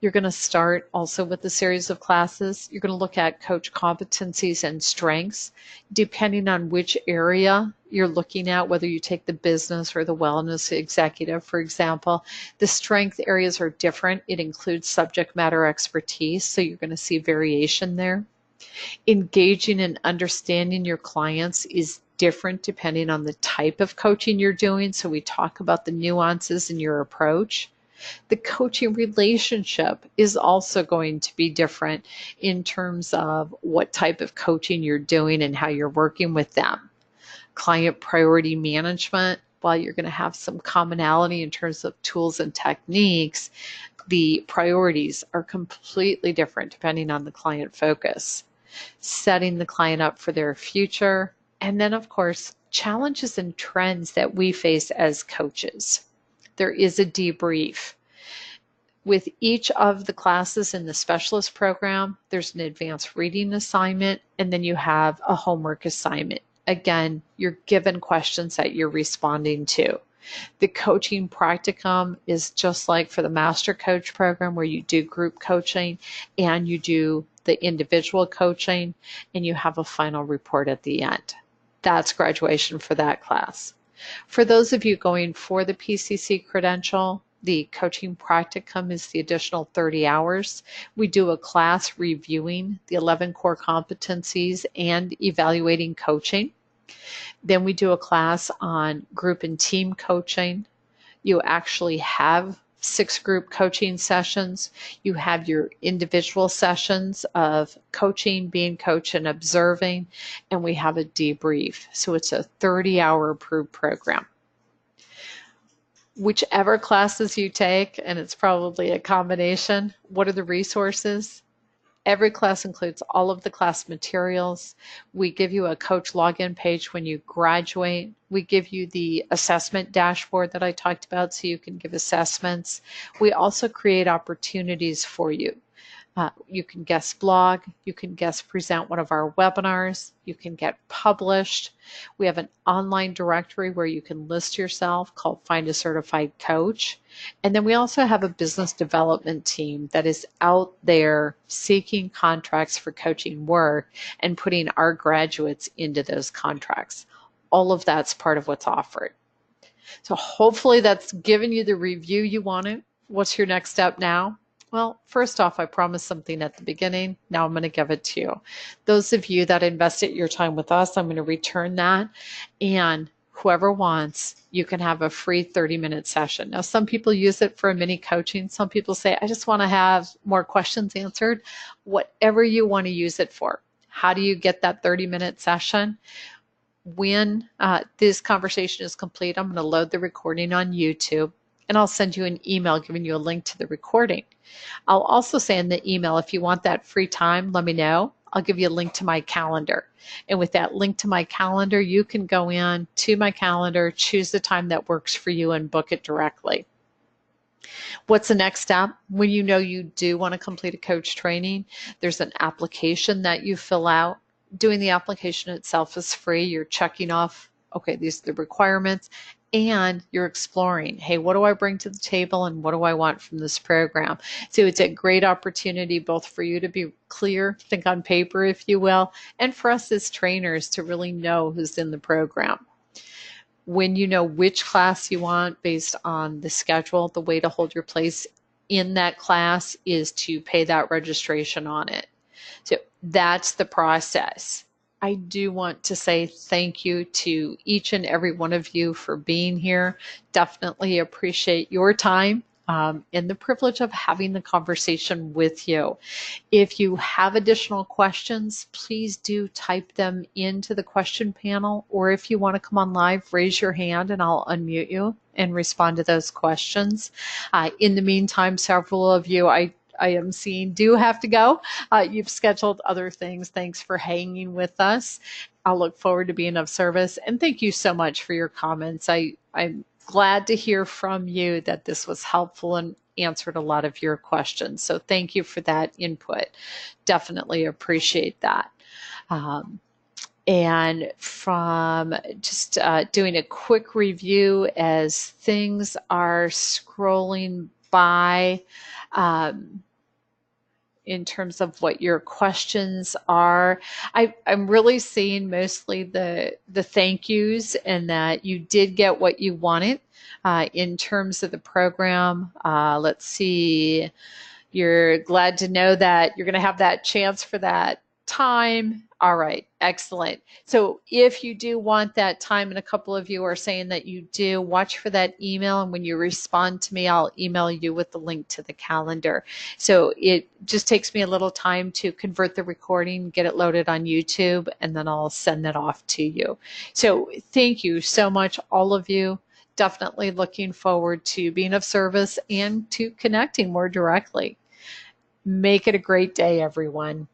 you're going to start also with a series of classes. You're going to look at coach competencies and strengths, depending on which area you're looking at, whether you take the business or the wellness executive, for example. The strength areas are different. It includes subject matter expertise, so you're going to see variation there. Engaging and understanding your clients is different depending on the type of coaching you're doing, so we talk about the nuances in your approach. The coaching relationship is also going to be different in terms of what type of coaching you're doing and how you're working with them. Client priority management, while you're going to have some commonality in terms of tools and techniques, the priorities are completely different depending on the client focus. Setting the client up for their future, and then, of course, challenges and trends that we face as coaches. There is a debrief. With each of the classes in the specialist program, there's an advanced reading assignment, and then you have a homework assignment. Again, you're given questions that you're responding to. The coaching practicum is just like for the Master Coach program, where you do group coaching and you do the individual coaching, and you have a final report at the end. That's graduation for that class. For those of you going for the PCC credential, the coaching practicum is the additional 30 hours. We do a class reviewing the 11 core competencies and evaluating coaching. Then we do a class on group and team coaching. You actually have 6 group coaching sessions. You have your individual sessions of coaching, being coached, and observing, and we have a debrief. So it's a 30-hour approved program. Whichever classes you take, and it's probably a combination, what are the resources? Every class includes all of the class materials. We give you a coach login page when you graduate. We give you the assessment dashboard that I talked about so you can give assessments. We also create opportunities for you. You can guest blog, you can guest present one of our webinars, you can get published. We have an online directory where you can list yourself called Find a Certified Coach. And then we also have a business development team that is out there seeking contracts for coaching work and putting our graduates into those contracts. All of that's part of what's offered. So hopefully that's given you the review you wanted. What's your next step now? Well, first off, I promised something at the beginning. Now I'm going to give it to you. Those of you that invested your time with us, I'm going to return that. And whoever wants, you can have a free 30-minute session. Now, some people use it for a mini coaching. Some people say, I just want to have more questions answered. Whatever you want to use it for. How do you get that 30-minute session? When this conversation is complete, I'm going to load the recording on YouTube, and I'll send you an email giving you a link to the recording. I'll also say in the email, if you want that free time, let me know. I'll give you a link to my calendar. And with that link to my calendar, you can go in to my calendar, choose the time that works for you, and book it directly. What's the next step? When you know you do want to complete a coach training, there's an application that you fill out. Doing the application itself is free. You're checking off okay, these are the requirements, and you're exploring, hey, what do I bring to the table and what do I want from this program? So it's a great opportunity both for you to be clear, think on paper, if you will, and for us as trainers to really know who's in the program. When you know which class you want based on the schedule, the way to hold your place in that class is to pay that registration on it. So that's the process. I do want to say thank you to each and every one of you for being here. Definitely appreciate your time and the privilege of having the conversation with you. If you have additional questions, please do type them into the question panel, or if you want to come on live, raise your hand and I'll unmute you and respond to those questions. In the meantime, several of you I am seeing do have to go. You've scheduled other things. Thanks for hanging with us. I'll look forward to being of service. And thank you so much for your comments. I'm glad to hear from you that this was helpful and answered a lot of your questions. So thank you for that input. Definitely appreciate that. And from just doing a quick review as things are scrolling by, in terms of what your questions are. I'm really seeing mostly the thank yous and that you did get what you wanted in terms of the program. Let's see, you're glad to know that you're going to have that chance for that time. All right, excellent. So if you do want that time, and a couple of you are saying that you do, watch for that email. And when you respond to me, I'll email you with the link to the calendar. So it just takes me a little time to convert the recording, get it loaded on YouTube, and then I'll send that off to you. So thank you so much, all of you. Definitely looking forward to being of service and to connecting more directly. Make it a great day, everyone.